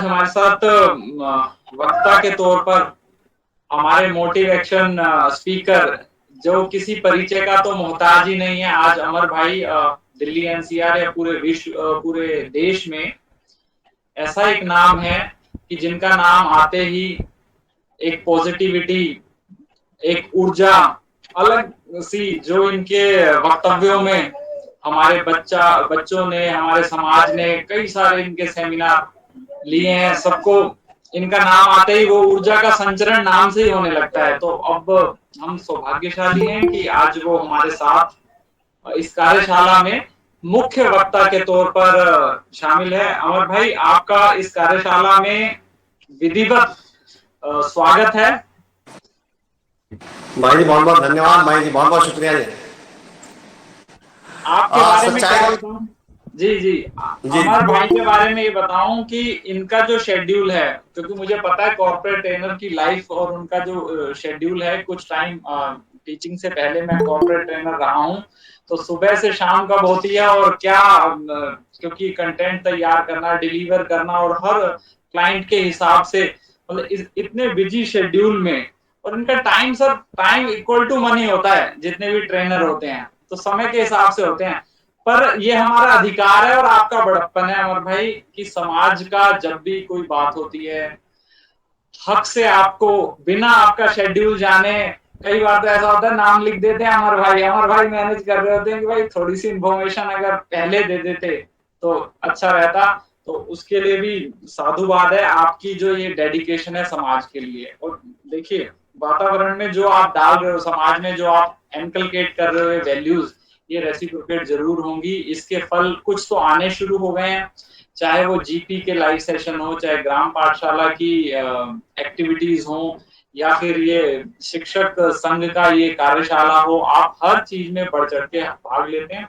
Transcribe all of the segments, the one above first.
हमारे साथ वक्ता के तौर पर हमारे मोटिवेशन स्पीकर, जो किसी परिचय का तो मोहताज ही नहीं है। आज अमर भाई दिल्ली एनसीआर या पूरे विश्व पूरे देश में ऐसा एक नाम है कि जिनका नाम आते ही एक पॉजिटिविटी, एक ऊर्जा अलग सी, जो इनके वक्तव्यों में हमारे बच्चों ने, हमारे समाज ने कई सारे इनके सेमिनार लिए हैं। सबको इनका नाम आते ही वो ऊर्जा का संचरण नाम से ही होने लगता है। तो अब हम सौभाग्यशाली हैं कि आज वो हमारे साथ इस कार्यशाला में मुख्य वक्ता के तौर पर शामिल है। अमर भाई, आपका इस कार्यशाला में विधिवत स्वागत है। भाई जी बहुत बहुत धन्यवाद। भाई जी बहुत बहुत शुक्रिया जी। आपके बारे में क्या सच्चाई बताऊं? जी जी, जी अमर भाई के बारे में ये बताऊं कि इनका जो शेड्यूल है, क्योंकि मुझे पता है कॉर्पोरेट ट्रेनर की लाइफ और उनका जो शेड्यूल है, कुछ टाइम टीचिंग से पहले मैं कॉर्पोरेट ट्रेनर रहा हूं, तो सुबह से शाम कब होती है और क्या, क्योंकि कंटेंट तैयार करना, डिलीवर करना और हर क्लाइंट के हिसाब से, मतलब इतने बिजी शेड्यूल में, और इनका time, sir time equal to money होता है। जितने भी ट्रेनर होते हैं तो समय के हिसाब से होते हैं, पर ये हमारा अधिकार है और आपका बड़प्पन है अमर भाई कि समाज का जब भी कोई बात होती है, हक से आपको बिना आपका शेड्यूल जाने, कई बार तो ऐसा होता है नाम लिख देते हैं अमर भाई मैनेज कर रहे होते हैं कि भाई थोड़ी सी इंफॉर्मेशन अगर पहले दे देते तो अच्छा रहता। तो उसके लिए भी साधुवाद है आपकी, जो ये डेडिकेशन है समाज के लिए। और देखिए, वातावरण में जो आप डाल रहे हो, समाज में जो आप इनकलकेट कर रहे हो वैल्यूज, ये रेसिप्रोकेट जरूर होंगी। इसके फल कुछ तो आने शुरू हो गए हैं, चाहे वो जीपी के लाइव सेशन हो, चाहे ग्राम पाठशाला की एक्टिविटीज हो, या फिर ये शिक्षक संघ का ये कार्यशाला हो। आप हर चीज में बढ़ चढ़ के भाग लेते हैं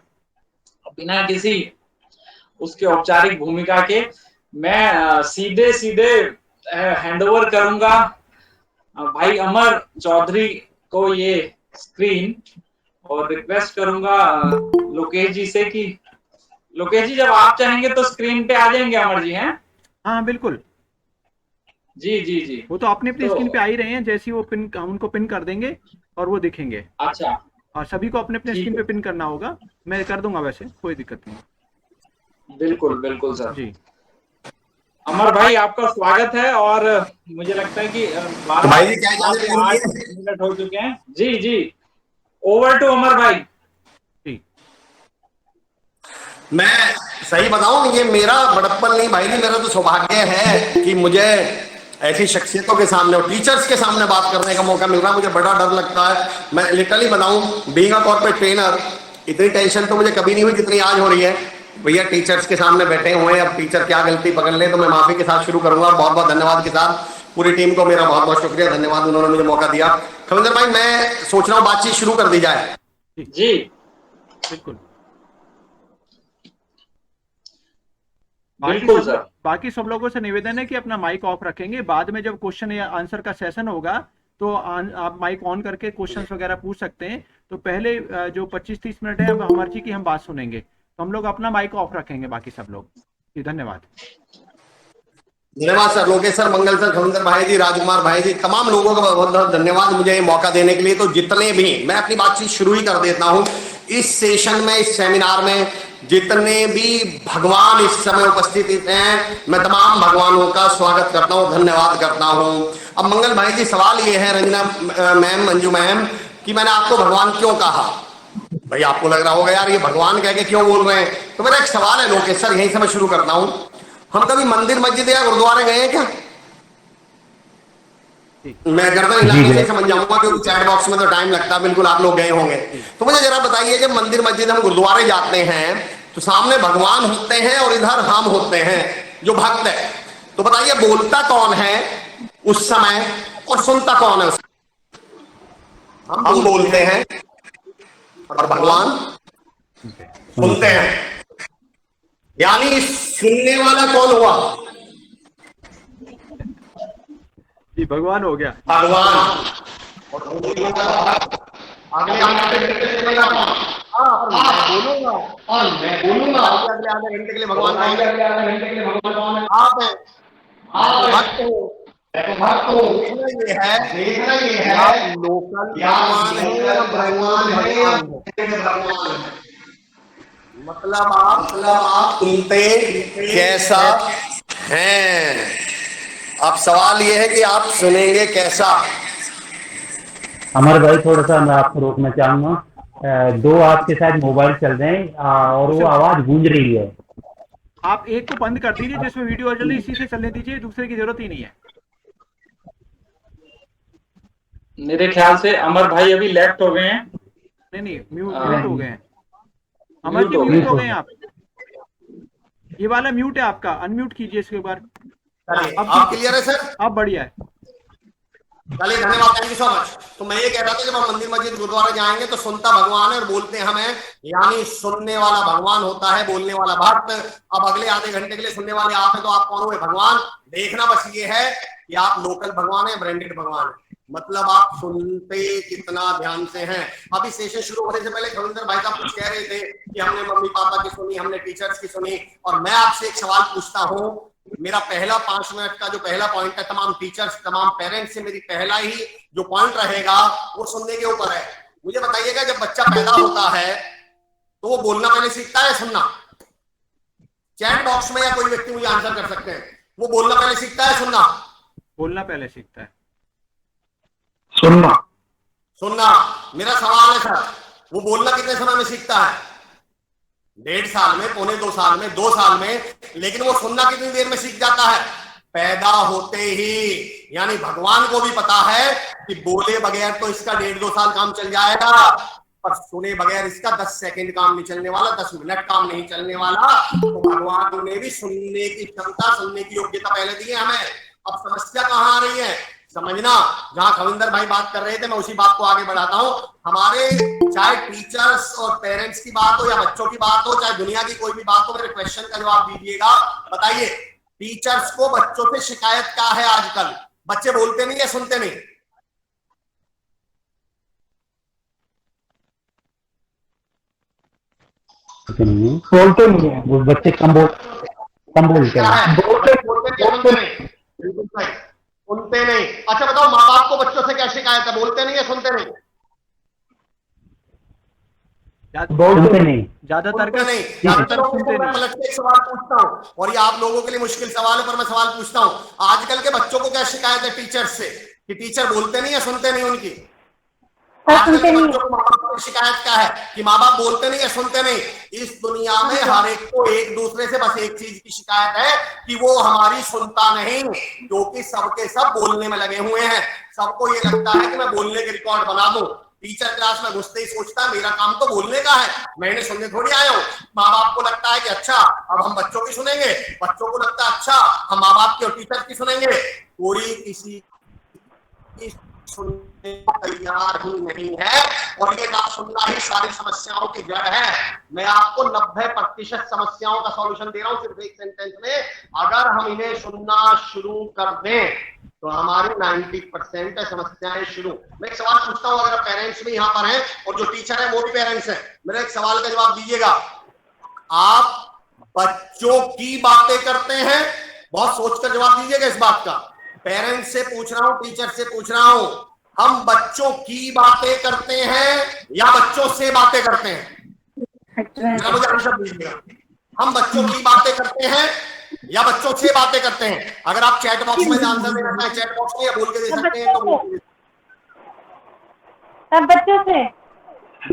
बिना किसी उसके औपचारिक भूमिका के। मैं सीधे सीधे हैंड ओवर करूंगा भाई अमर चौधरी को ये स्क्रीन, और रिक्वेस्ट करूंगा लोकेश जी से कि लोकेश जी, जब आप चाहेंगे तो स्क्रीन पे आ जाएंगे अमर जी, हैं? हाँ बिल्कुल, जी जी जी। वो तो अपनी अपनी तो स्क्रीन पे आ ही रहे हैं। जैसे ही वो पिन, हम उनको पिन कर देंगे और वो दिखेंगे। अच्छा, और सभी को अपने अपने ठीक स्क्रीन है, पे पिन करना होगा। मैं कर दूंगा, वैसे कोई दिक्कत नहीं। बिल्कुल बिल्कुल सर। जी अमर भाई, आपका स्वागत है। और मुझे लगता है कि तो 12 भाई जी क्या इजाजत से मिलेगी 8 मिनट हो चुके हैं। जी जी, ओवर टू अमर भाई। जी मैं सही बताऊं, ये मेरा बड़प्पन नहीं भाई जी, मेरा तो सौभाग्य है कि मुझे ऐसी शख्सियतों के सामने और टीचर्स के सामने बात करने का मौका मिल रहा है। मुझे बड़ा डर लगता है, मैं लिटरली बताऊं, बीइंग अ कॉर्पोरेट ट्रेनर, इतनी टेंशन तो मुझे कभी नहीं हुई जितनी आज हो रही है। भैया टीचर्स के सामने बैठे हुए हैं, अब टीचर क्या गलती पकड़ ले, तो मैं माफी के साथ शुरू करूंगा। बहुत बहुत धन्यवाद के साथ पूरी टीम को मेरा बहुत बहुत शुक्रिया, धन्यवाद, उन्होंने मुझे मौका दिया। खविंदर भाई, मैं सोच रहा हूँ बातचीत शुरू कर दी जाए। जी बिल्कुल। बिल्कुल सर। बाकी सब लोगों से निवेदन है कि अपना माइक ऑफ रखेंगे। बाद में जब क्वेश्चन या आंसर का सेशन होगा तो आप माइक ऑन करके क्वेश्चंस वगैरह पूछ सकते हैं। तो पहले जो 25-30 मिनट है अब अमर जी की हम बात सुनेंगे, तो हम लोग अपना माइक ऑफ रखेंगे, बाकी सब लोग। जी धन्यवाद। धन्यवाद सर, लोकेश सर, मंगल सर, खविंदर भाई जी, राजकुमार भाई जी, तमाम लोगों का बहुत बहुत धन्यवाद मुझे ये मौका देने के लिए। तो जितने भी, मैं अपनी बातचीत शुरू ही कर देता हूं। इस सेशन में, इस सेमिनार में जितने भी भगवान इस समय उपस्थित हैं, मैं तमाम भगवानों का स्वागत करता हूं, धन्यवाद करता हूं। अब मंगल भाई जी, सवाल ये है, रंजना मैम, मंजू मैम, कि मैंने आपको भगवान क्यों कहा। भाई आपको लग रहा होगा यार ये भगवान कह के क्यों बोल रहे हैं, तो मेरा एक सवाल है लोकेश सर, यहीं से मैं शुरू करता हूं। हम कभी मंदिर, मस्जिद या गुरुद्वारे गए हैं क्या? मैं गर्दन हिलाने से समझ जाऊंगा क्योंकि चैट बॉक्स में तो टाइम लगता है, बिल्कुल आप लोग गए होंगे। तो मुझे जरा बताइए, जब मंदिर, मस्जिद, हम गुरुद्वारे जाते हैं तो सामने भगवान होते हैं और इधर हम होते हैं जो भक्त है। तो बताइए बोलता कौन है उस समय और सुनता कौन है उस समय? हम बोलते हैं और भगवान सुनते हैं, यानी सुनने वाला कौन हुआ? जी भगवान हो गया, भगवान। अगले आधे घंटे के लिए बोलूंगा और मैं बोलूंगा अगले आधे घंटे के लिए भगवान कौन है? आप हैं। भक्त हूँ, देखना ये है आप लोकल भगवान है या ब्राह्मण भगवान है। मतलब आप सुनते कैसा हैं। अब सवाल ये है कि आप सुनेंगे कैसा। अमर भाई थोड़ा सा मैं आपको रोकना चाहूंगा, दो आपके साथ मोबाइल चल रहे हैं और वो आवाज गूंज रही है। आप एक को बंद कर दीजिए जिसमें वीडियो चल रही है, इसी से चलने दीजिए, दूसरे की जरूरत ही नहीं है। मेरे ख्याल से अमर भाई अभी लेफ्ट हो गए हैं। नहीं म्यूट हो गए हैं। अमर जी म्यूट हो गए हैं आप। ये वाला म्यूट है आपका, अनम्यूट कीजिए इसके बार। अब क्लियर है सर? अब बढ़िया है। चलिए धन्यवाद, थैंक यू सो मच। तो मैं ये कह रहा था जब हम मंदिर मस्जिद गुरुद्वारा जाएंगे तो सुनता भगवान है और बोलते हमें, यानी सुनने वाला भगवान होता है, बोलने वाला भक्त। अब अगले आधे घंटे के लिए सुनने वाले आप हैं तो आप कौन हुए? भगवान। देखना बस ये है कि आप लोकल भगवान है, ब्रांडेड भगवान है। मतलब आप सुनते कितना ध्यान से हैं। अभी सेशन शुरू होने से पहले खविंदर भाई साहब कुछ कह रहे थे कि हमने मम्मी पापा की सुनी, हमने टीचर्स की सुनी। और मैं आपसे एक सवाल पूछता हूँ, मेरा पहला 5 मिनट का जो पहला पॉइंट है तमाम टीचर्स तमाम पेरेंट्स से मेरी पहला ही जो पॉइंट रहेगा वो सुनने के ऊपर है। मुझे बताइएगा जब बच्चा पैदा होता है तो वो बोलना पहले सीखता है, सुनना? चैट बॉक्स में या कोई व्यक्ति मुझे आंसर कर सकते हैं, वो बोलना पहले सीखता है, सुनना? बोलना पहले सीखता है। सुनना। मेरा सवाल है सर, वो बोलना कितने समय में सीखता है? 1.5 साल में, 1.25 साल में, 2 साल में। लेकिन वो सुनना कितनी देर में सीख जाता है? पैदा होते ही। यानी भगवान को भी पता है कि बोले बगैर तो इसका 1.5-2 साल काम चल जाएगा, पर सुने बगैर इसका 10 सेकंड काम नहीं चलने वाला, 10 मिनट काम नहीं चलने वाला। तो भगवान ने भी सुनने की क्षमता, सुनने की योग्यता पहले दी है हमें। अब समस्या कहाँ आ रही है समझना। जहां खविंदर भाई बात कर रहे थे मैं उसी बात को आगे बढ़ाता हूं। हमारे चाहे टीचर्स और पेरेंट्स की बात हो या बच्चों की बात हो, चाहे दुनिया की कोई भी बात हो, मेरे क्वेश्चन का जवाब दीजिएगा। बताइए, टीचर्स को बच्चों से शिकायत क्या है आजकल? बच्चे बोलते नहीं है, सुनते नहीं? बोलते नहीं है वो बच्चे, कम बोलते हैं। बोलते नहीं, बिल्कुल सही, सुनते नहीं। अच्छा बताओ, माँ बाप को बच्चों से क्या शिकायत है? बोलते नहीं है, सुनते नहीं? बोलते नहीं, ज्यादातर सुनते नहीं। एक सवाल पूछता हूँ और ये आप लोगों के लिए मुश्किल सवाल है, पर मैं सवाल पूछता हूँ। आजकल के बच्चों को क्या शिकायत है टीचर्स से कि टीचर बोलते नहीं है, सुनते नहीं उनकी? आजकल के बच्चों को माँ बाप की शिकायत क्या है कि माँ बाप बोलते नहीं है, सुनते नहीं। इस दुनिया में हर एक को एक दूसरे से बस एक चीज की शिकायत है कि वो हमारी सुनता नहीं, क्योंकि सबके सब बोलने में लगे हुए हैं। सबको ये लगता है कि मैं बोलने के रिकॉर्ड बना दूं। टीचर क्लास में घुसते ही सोचता है मेरा काम तो बोलने का है, मैं इन्हें सुनने थोड़ी आया हूँ। माँ बाप को लगता है कि अच्छा अब हम बच्चों की सुनेंगे, बच्चों को लगता है अच्छा हम माँ बाप की और टीचर की सुनेंगे। कोई किसी सुनने को तैयार ही नहीं है, और ये ना सुनना ही सारी समस्याओं की जड़ है। मैं आपको 90% समस्याओं का सॉल्यूशन दे रहा हूं सिर्फ एक सेंटेंस में। अगर हम इन्हें सुनना शुरू कर दें तो हमारी 90% समस्याएं शुरू। मैं एक सवाल पूछता हूं, अगर पेरेंट्स भी यहाँ पर हैं और जो टीचर है वो भी पेरेंट्स हैं, मेरा एक सवाल का जवाब दीजिएगा। आप बच्चों की बातें करते हैं? बहुत सोचकर जवाब दीजिएगा इस बात का। पेरेंट्स से पूछ रहा हूं, टीचर से पूछ रहा हूं, हम बच्चों की बातें करते हैं या बच्चों से बातें करते हैं? मुझे आंसर दीजिएगा। हम बच्चों की बातें करते हैं या बच्चों से बातें करते हैं? अगर आप चैट बॉक्स में आंसर देना चाहें चैट बॉक्स में या बोल के दे सकते हैं तो बच्चों से।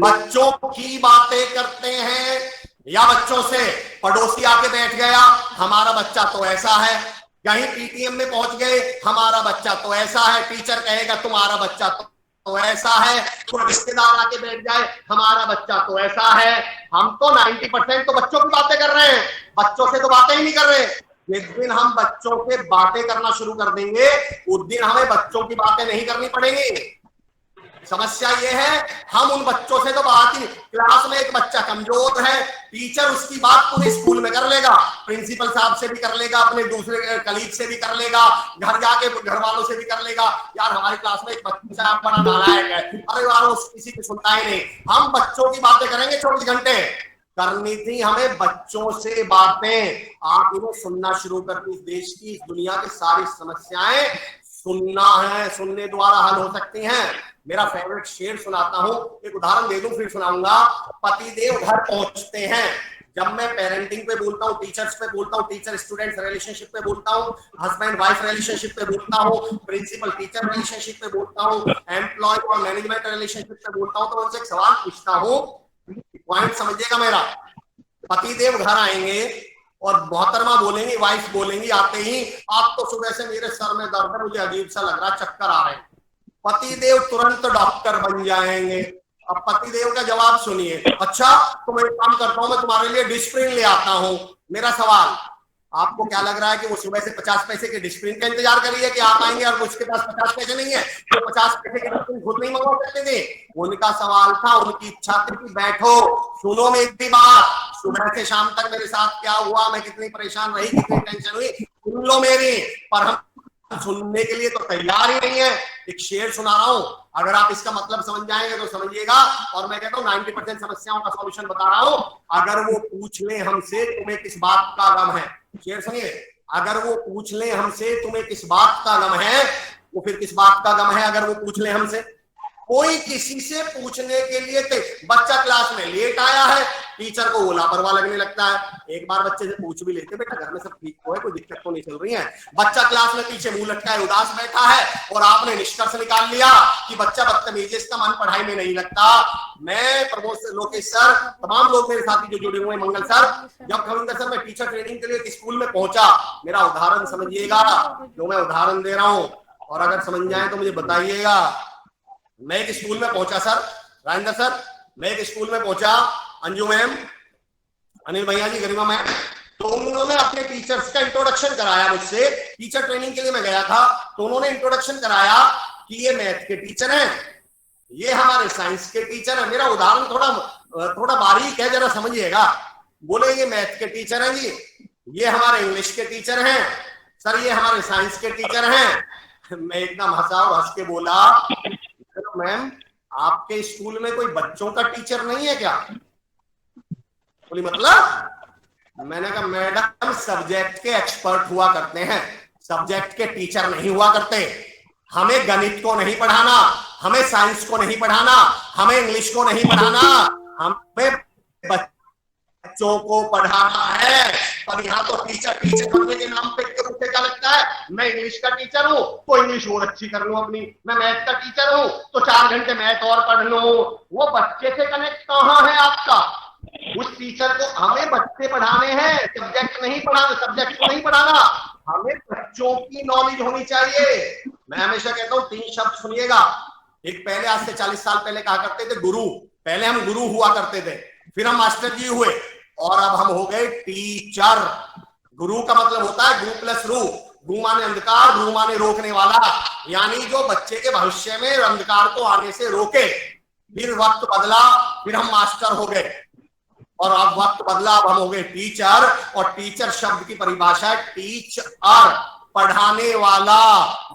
बच्चों की बातें करते हैं या बच्चों से? पड़ोसी आके बैठ गया, हमारा बच्चा तो ऐसा है। कहीं पीटीएम में पहुंच गए, हमारा बच्चा तो ऐसा है। टीचर कहेगा तुम्हारा बच्चा तो ऐसा है। कोई रिश्तेदार आके बैठ जाए, हमारा बच्चा तो ऐसा है। हम तो 90% तो बच्चों की बातें कर रहे हैं, बच्चों से तो बातें ही नहीं कर रहे। जिस दिन हम बच्चों से बातें करना शुरू कर देंगे उस दिन हमें बच्चों की बातें नहीं करनी पड़ेंगी। समस्या ये है हम उन बच्चों से तो बात ही। क्लास में एक बच्चा कमजोर है, टीचर उसकी बात पूरे स्कूल में कर लेगा, प्रिंसिपल साहब से भी कर लेगा, अपने दूसरे कलीग से भी कर लेगा, घर जाके घर वालों से भी कर लेगा। यार हमारी क्लास में एक बच्चा बड़ा नालायक है, अरे वालों किसी की सुनता ही नहीं। हम बच्चों की बातें करेंगे 24 घंटे, करनी थी हमें बच्चों से बातें। आप इन्हें सुनना शुरू करके इस देश की, इस दुनिया की सारी समस्याएं सुनना है, सुनने द्वारा हल हो सकती हैं। मेरा फेवरेट शेर सुनाता हूं, एक उदाहरण दे दूं फिर सुनाऊंगा। पतिदेव घर पहुंचते हैं। जब मैं पेरेंटिंग पे बोलता हूँ, टीचर्स पे बोलता हूँ, टीचर स्टूडेंट्स रिलेशनशिप पे बोलता हूँ, हस्बैंड वाइफ रिलेशनशिप पे बोलता हूँ, प्रिंसिपल टीचर रिलेशनशिप पे बोलता हूँ, एम्प्लॉय और मैनेजमेंट रिलेशनशिप पे बोलता हूँ, तो उनसे एक सवाल पूछता हूँ, पॉइंट समझिएगा मेरा। पतिदेव घर आएंगे और मोहतरमा बोलेंगी, वाइफ बोलेंगी आते ही, आप तो सुबह से मेरे सर में दर्द है, मुझे अजीब सा लग रहा है, चक्कर आ रहे हैं। पतिदेव तुरंत डॉक्टर बन जाएंगे। अब पतिदेव का जवाब सुनिए, अच्छा तो मैं काम करता हूं, मैं तुम्हारे लिए डिस्प्रिन ले आता हूं। मेरा सवाल, आपको क्या लग रहा है कि वो सुबह से 50 पैसे के डिस्प्रिन का इंतजार कर रही है कि आप आएंगे और उसके पास 50 पैसे नहीं है, तो 50 पैसे के डिस्प्रिन खुद नहीं मंगवा सकते थे? उनका सवाल था, उनकी इच्छा थी कि बैठो, सुनो मेरी बात, सुबह से शाम तक मेरे साथ क्या हुआ, मैं कितनी परेशान रही, कितनी टेंशन हुई, सुन लो मेरी। पर हम सुनने के लिए तो तैयार ही नहीं है। एक शेर सुना रहा हूं, अगर आप इसका मतलब समझ जाएंगे तो समझिएगा, और मैं कहता हूं 90% समस्याओं का सॉल्यूशन बता रहा हूं। अगर वो पूछ ले हमसे तुम्हें किस बात का गम है, शेर सुनिए, अगर वो पूछ ले हमसे तुम्हें किस बात का गम है, वो फिर किस बात का गम है अगर वो पूछ ले हमसे? कोई किसी से पूछने के लिए बच्चा क्लास में लेट आया है, टीचर को वो लापरवाह लगने लगता है। एक बार बच्चे से पूछ भी लेते, बेटा घर में सब ठीक तो है, कोई दिक्कत तो नहीं चल रही है? बच्चा क्लास में पीछे मुंह लटकाए उदास बैठा है और आपने निष्कर्ष निकाल लिया कि बच्चा बदतमीज है, इसका मन पढ़ाई में नहीं लगता। मैं प्रमोद लोकेश सर, तमाम लोग मेरे साथी जो जुड़े हुए, मंगल सर, जब खविंदर सर मैं टीचर ट्रेनिंग के लिए एक स्कूल में पहुंचा, मेरा उदाहरण समझिएगा जो मैं उदाहरण दे रहा हूं, और अगर समझ जाए तो मुझे बताइएगा। मैं एक स्कूल में पहुंचा सर, राजेंद्र सर, मैं एक स्कूल में पहुंचा, अंजू मैम, अनिल भैया जी, गरिमा मैम, तो उन्होंने अपने टीचर्स का इंट्रोडक्शन कराया मुझसे। टीचर ट्रेनिंग के लिए मैं गया था, तो उन्होंने इंट्रोडक्शन कराया कि ये मैथ के टीचर हैं, ये हमारे साइंस के टीचर हैं। मेरा उदाहरण थोड़ा बारीक है, जरा समझिएगा। बोले ये मैथ के टर हैं जी, ये हमारे इंग्लिश के टीचर हैं सर, ये हमारे साइंस के टीचर हैं। मैं एकदम हंसा और हंस के बोला, मैम आपके स्कूल में कोई बच्चों का टीचर नहीं है क्या? बोली मतलब? मैंने कहा मैडम सब्जेक्ट के एक्सपर्ट हुआ करते हैं, सब्जेक्ट के टीचर नहीं हुआ करते। हमें गणित को नहीं पढ़ाना, हमें साइंस को नहीं पढ़ाना, हमें इंग्लिश को नहीं पढ़ाना, हमें बच्चों को पढ़ाना है। पर यहाँ तो टीचर बनने के नाम पे क्या लगता है, मैं इंग्लिश का टीचर हूँ तो इंग्लिश और अच्छी कर लूं अपनी, मैं मैथ का टीचर हूँ तो 4 घंटे मैथ और पढ़ लूं। वो बच्चे से कनेक्ट कहाँ है आपका? उस टीचर को हमें बच्चे पढ़ाने हैं, सब्जेक्ट नहीं पढ़ाना, सब्जेक्ट को नहीं पढ़ाना, हमें बच्चों की नॉलेज होनी चाहिए। मैं हमेशा कहता हूँ 3 शब्द सुनिएगा। एक पहले आज से 40 साल पहले कहा करते थे गुरु, पहले हम गुरु हुआ करते थे, फिर हम मास्टर जी हुए और अब हम हो गए टीचर। गुरु का मतलब होता है गु प्लस रू, गु माने अंधकार, रू माने रोकने वाला, यानी जो बच्चे के भविष्य में अंधकार को आने से रोके। फिर वक्त बदला, फिर हम मास्टर हो गए और अब वक्त बदला, अब हम हो गए टीचर। और टीचर शब्द की परिभाषा है टीचर, पढ़ाने वाला।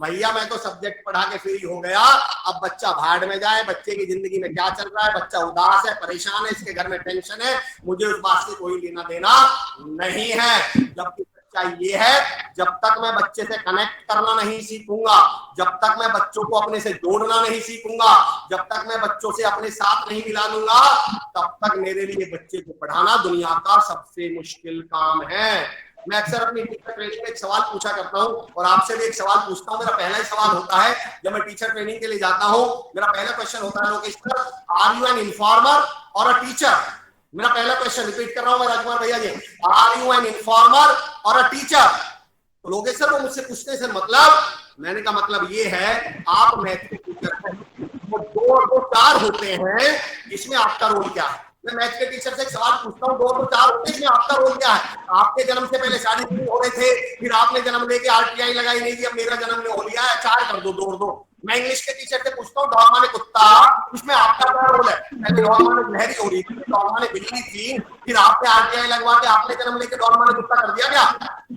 भैया मैं तो सब्जेक्ट पढ़ा के फ्री हो गया, अब बच्चा भाड़ में जाए, बच्चे की जिंदगी में क्या चल रहा है, बच्चा उदास है, परेशान है, इसके घर में टेंशन है, मुझे उस बात से कोई लेना देना नहीं है। जबकि सच्चा ये है, जब तक मैं बच्चे से कनेक्ट करना नहीं सीखूंगा, जब तक मैं बच्चों को अपने से जोड़ना नहीं सीखूंगा, जब तक मैं बच्चों से अपने साथ नहीं मिला लूंगा, तब तक मेरे लिए बच्चे को पढ़ाना दुनिया का सबसे मुश्किल काम है। मैं अक्सर अपनी टीचर ट्रेनिंग में एक सवाल पूछा करता हूं और आपसे भी एक सवाल पूछता हूं। मेरा पहला ही सवाल होता है जब मैं टीचर ट्रेनिंग के लिए जाता हूं, मेरा पहला क्वेश्चन होता है Lokesh sir, are you an informer और अ टीचर? मेरा पहला क्वेश्चन रिपीट कर रहा हूं मैं राजकुमार भैया जी, आर यू एन इन्फॉर्मर और अ टीचर? तो लोकेश सर वो मुझसे पूछते हैं मतलब, मैंने कहा मतलब ये है आप मैथ के टीचर हैं, वो 2 और 2 4 होते हैं, इसमें आपका रोल क्या है? मैं मैथ के टीचर से एक सवाल पूछता हूँ, 2 और 2 4 होते हैं, इसमें आपका रोल क्या है? आपके जन्म से पहले शादी हो रहे थे, फिर आपने जन्म लेके RTI लगाई नहीं थी, अब मेरा जन्म हो लिया है, 4 कर दो, 2 और 2, मैं इंग्लिश के टीचर से पूछता हूँ डॉग माने कुत्ता, इसमें आपका क्या रोल है? पहले डॉग माने लहरी हो रही थी, डॉग माने बिल्ली थी, फिर आपने आरटीआई लगवा के आपने जन्म लेके डॉग माने कुत्ता कर दिया क्या?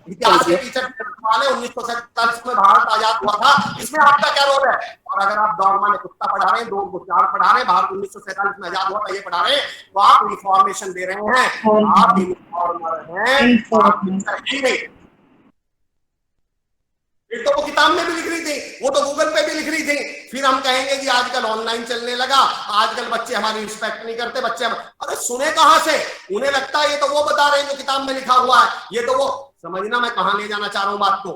इतिहास के टीचर वाले 1947 में भारत आजाद हुआ था, इसमें आपका क्या रोल है? और अगर आप डॉग माने कुत्ता पढ़ा रहे हैं, 2 को 4 पढ़ा रहे हैं, भारत 1947 में आजाद हुआ था ये पढ़ा रहे हैं, तो आप इंफॉर्मेशन दे रहे हैं, आप इन्फॉर्मर हैं। फिर तो वो किताब में भी लिख रही थी, वो तो गूगल पे भी लिख रही थी। फिर हम कहेंगे कि आजकल ऑनलाइन चलने लगा, आजकल बच्चे हमारी रिस्पेक्ट नहीं करते, बच्चे अरे सुने कहां से? उन्हें लगता है ये तो वो बता रहे हैं जो किताब में लिखा हुआ है, ये तो वो। समझना मैं कहां ले जाना चाह रहा हूं बात को,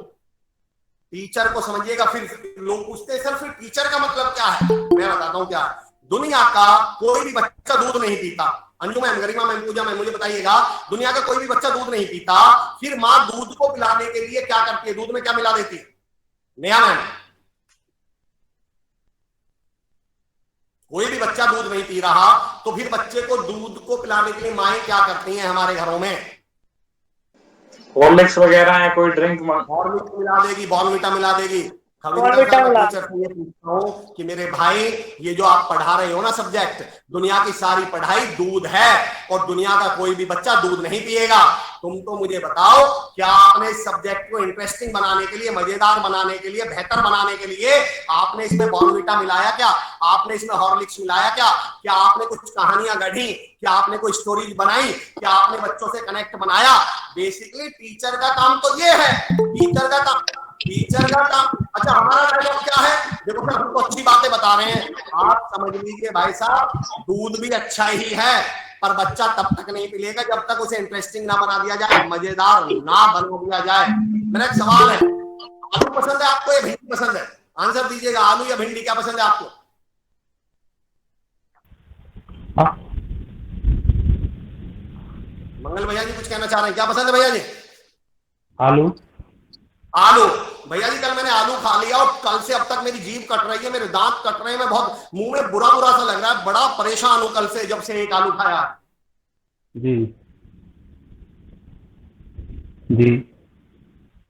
टीचर को समझिएगा। फिर लोग पूछते हैं सर फिर टीचर का मतलब क्या है? मैं बताता हूं क्या है। दुनिया का कोई भी बच्चा दूध नहीं पीता। अंजू मैम, गरिमा मैम, पूजा मैम, मुझे बताइएगा, दुनिया का कोई भी बच्चा दूध नहीं पीता, फिर माँ दूध को पिलाने के लिए क्या करती है? दूध में क्या मिला देती है? नया मैम, कोई भी बच्चा दूध नहीं पी रहा तो फिर बच्चे को दूध को पिलाने के लिए माएं क्या करती हैं हमारे घरों में? हॉर्लिक्स वगैरह है, कोई ड्रिंक हॉर्लिक्स मिला देगी, बॉर्नविटा मिला देगी। टीचर से ये पूछता हूँ कि मेरे भाई ये जो आप पढ़ा रहे हो ना सब्जेक्ट, दुनिया की सारी पढ़ाई दूध है और दुनिया का कोई भी बच्चा दूध नहीं पिएगा। तुम तो मुझे बताओ, क्या आपने इस सब्जेक्ट को इंटरेस्टिंग बनाने के लिए, मजेदार बनाने के लिए, बेहतर बनाने के लिए आपने इसमें बॉर्नविटा मिलाया क्या? आपने इसमें हॉर्लिक्स मिलाया क्या? क्या आपने कुछ कहानियां गढ़ी? क्या आपने कोई स्टोरीज बनाई? क्या आपने बच्चों से कनेक्ट बनाया? बेसिकली टीचर का काम तो ये है, टीचर का काम। अच्छा, हमारा डायलॉग क्या है? देखो सर, हमको अच्छी बातें बता रहे हैं, आप समझ लीजिए भाई साहब, दूध भी अच्छा ही है, पर बच्चा तब तक नहीं पिलेगा जब तक उसे इंटरेस्टिंग ना बना दिया जाए, मजेदार ना बना दिया जाए। मेरा एक सवाल है, आलू पसंद है आपको या भिंडी पसंद है? आंसर दीजिएगा, आलू या भिंडी, क्या पसंद है आपको? मंगल भैया जी कुछ कहना चाह रहे हैं, क्या पसंद है भैया जी? आलू। आलू। भैया जी कल मैंने आलू खा लिया और कल से अब तक मेरी जीभ कट रही है, मेरे दांत कट रहे हैं, मैं बहुत मुंह में बुरा बुरा सा लग रहा है, बड़ा परेशान हूं कल से, जब से एक आलू खाया। जी जी।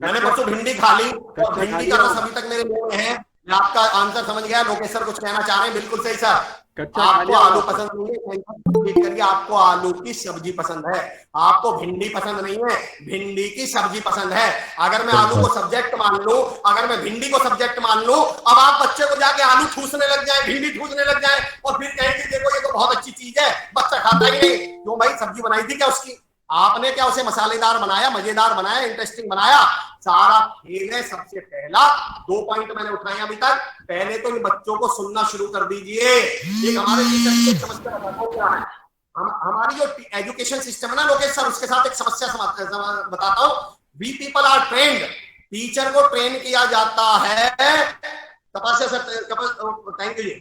मैंने परसों भिंडी खा ली और भिंडी का रस अभी तक मेरे मुंह में है। मैं आपका आंसर समझ गया, लोकेश सर कुछ कहना चाह रहे हैं, बिल्कुल सही सर। आपको आलू पसंद नहीं है, आपको आलू की सब्जी पसंद है, आपको भिंडी पसंद नहीं है, भिंडी की सब्जी पसंद है। अगर मैं आलू को सब्जेक्ट मान लूं, अगर मैं भिंडी को सब्जेक्ट मान लूं, अब आप बच्चे को जाके आलू ठूसने लग जाए, भिंडी ठूसने लग जाए और फिर कहेंगे देखो ये तो बहुत अच्छी चीज है, बच्चा खाता ही नहीं। क्यों भाई, सब्जी बनाई थी क्या उसकी? आपने क्या उसे मसालेदार बनाया, मजेदार बनाया, इंटरेस्टिंग बनाया? सारा खेल है। सबसे पहला 2 पॉइंट मैंने उठाए अभी तक, पहले तो इन बच्चों को सुनना शुरू कर दीजिए। एक हमारे टीचर की समस्या क्या है, हमारी जो एजुकेशन सिस्टम है ना लोकेश सर, उसके साथ एक समस्या बताता हूं। We people are trained, teacher को ट्रेन किया जाता है। Tapasya sir, thank you ji,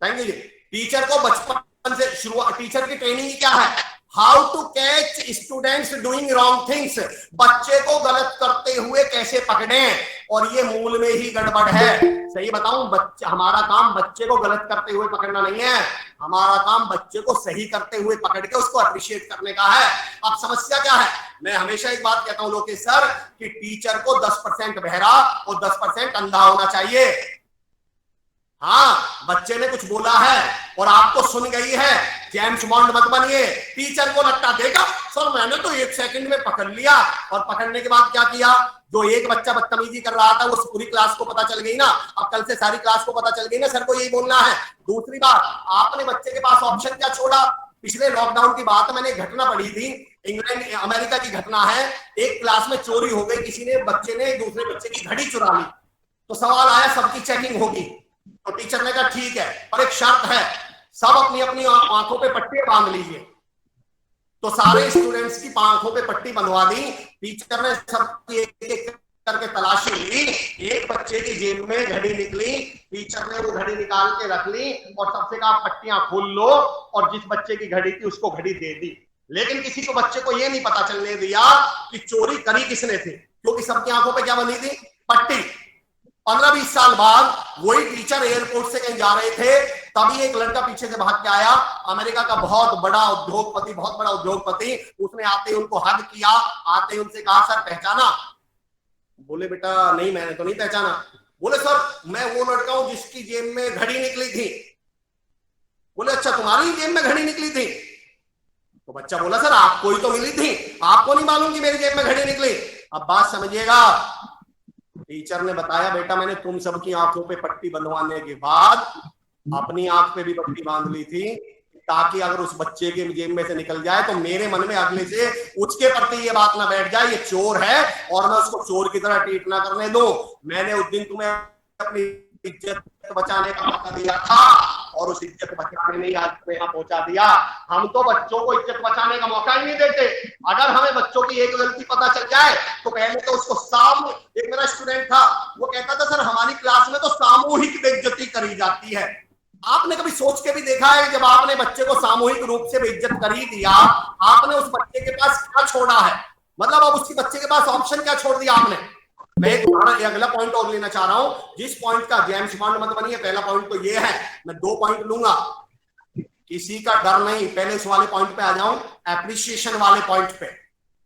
thank you ji. Teacher को बचपन से शुरुआत, टीचर की ट्रेनिंग क्या है? How to catch students doing wrong things, बच्चे को गलत करते हुए कैसे पकड़ें, और ये मूल में ही गड़बड़ है। सही बताऊं, बच्चे, हमारा काम बच्चे को गलत करते हुए पकड़ना नहीं है, हमारा काम बच्चे को सही करते हुए पकड़ के उसको अप्रिशिएट करने का है। अब समस्या क्या है? मैं हमेशा एक बात कहता हूं लोकेश सर, कि टीचर को 10% बहरा और 10% अंधा होना चाहिए। हाँ, बच्चे ने कुछ बोला है और आपको सुन गई है, जेम्स बॉन्ड मत बनिए, टीचर को लट्टा देगा सर मैंने तो 1 सेकंड में पकड़ लिया, और पकड़ने के बाद क्या किया? जो एक बच्चा बदतमीजी कर रहा था वो पूरी क्लास को पता चल गई ना, अब कल से सारी क्लास को पता चल गई ना, सर को यही बोलना है। दूसरी बात, आपने बच्चे के पास ऑप्शन क्या छोड़ा? पिछले लॉकडाउन की बात, मैंने एक घटना पढ़ी थी, इंग्लैंड अमेरिका की घटना है। एक क्लास में चोरी हो गई, किसी ने, बच्चे ने दूसरे बच्चे की घड़ी चुरा ली, तो सवाल आया सबकी चेकिंग होगी, तो टीचर ने कहा ठीक है, पर एक शर्त है, सब अपनी अपनी आंखों पे पट्टी बांध लीजिए। तो सारे स्टूडेंट्स की आंखों पे पट्टी बंधवा दी। टीचर ने सबकी एक एक करके तलाशी ली, एक बच्चे की जेब में घड़ी निकली, टीचर ने वो घड़ी निकाल के रख ली और सबसे कहा पट्टियां खोल लो, और जिस बच्चे की घड़ी थी उसको घड़ी दे दी। लेकिन किसी को, बच्चे को ये नहीं पता चलने दिया कि चोरी करी किसने थी, क्योंकि सबकी आंखों पे क्या बनी थी? पट्टी। 15-20 साल बाद वही टीचर एयरपोर्ट से कहीं जा रहे थे, तभी एक लड़का पीछे से भाग के आया, अमेरिका का बहुत बड़ा उद्योगपति, उसने आते ही उनको हग किया, आते ही उनसे कहा सर पहचाना? बोले बेटा नहीं, मैंने तो नहीं पहचाना। बोले सर मैं वो लड़का हूं जिसकी जेब में घड़ी निकली थी। बोले अच्छा तुम्हारी जेब में घड़ी निकली थी? तो बच्चा बोला सर आपको ही तो मिली थी, आपको नहीं मालूम कि मेरी जेब में घड़ी निकली? अब बात समझिएगा, टीचर ने बताया बेटा मैंने तुम सबकी आंखों पे पट्टी बंधवाने के बाद अपनी आंख पे भी पट्टी बांध ली थी, ताकि अगर उस बच्चे के जेब में से निकल जाए तो मेरे मन में अगले से उसके प्रति ये बात ना बैठ जाए ये चोर है और मैं उसको चोर की तरह ट्रीट ना करने दूं। मैंने उस दिन तुम्हें अपनी इज्जत बचाने का मौका दिया था और उस इज्जत बचाने में आज तुम्हें यहाँ पहुंचा दिया। हम तो बच्चों को इज्जत बचाने का मौका ही नहीं देते। अगर हमें बच्चों की एक गलती पता चल जाए तो पहले तो उसको एक मेरा स्टूडेंट था, वो कहता था सर हमारी क्लास में तो सामूहिक बेइज्जती करी जाती है। आपने कभी सोच के भी देखा है जब आपने बच्चे को सामूहिक रूप से बेइज्जत कर ही दिया, आपने उस बच्चे के पास क्या छोड़ा है? मतलब अब उसकी बच्चे के पास ऑप्शन क्या छोड़ दिया आपने? मैं एक अगला पॉइंट और लेना चाह रहा हूं, जिस पॉइंट का जेम्स बॉन्ड मत बनिए। पहला पॉइंट तो ये है, मैं 2 पॉइंट लूंगा, किसी का डर नहीं। पहले इस वाले पॉइंट पे आ जाऊं, एप्रिसिएशन वाले पॉइंट पे।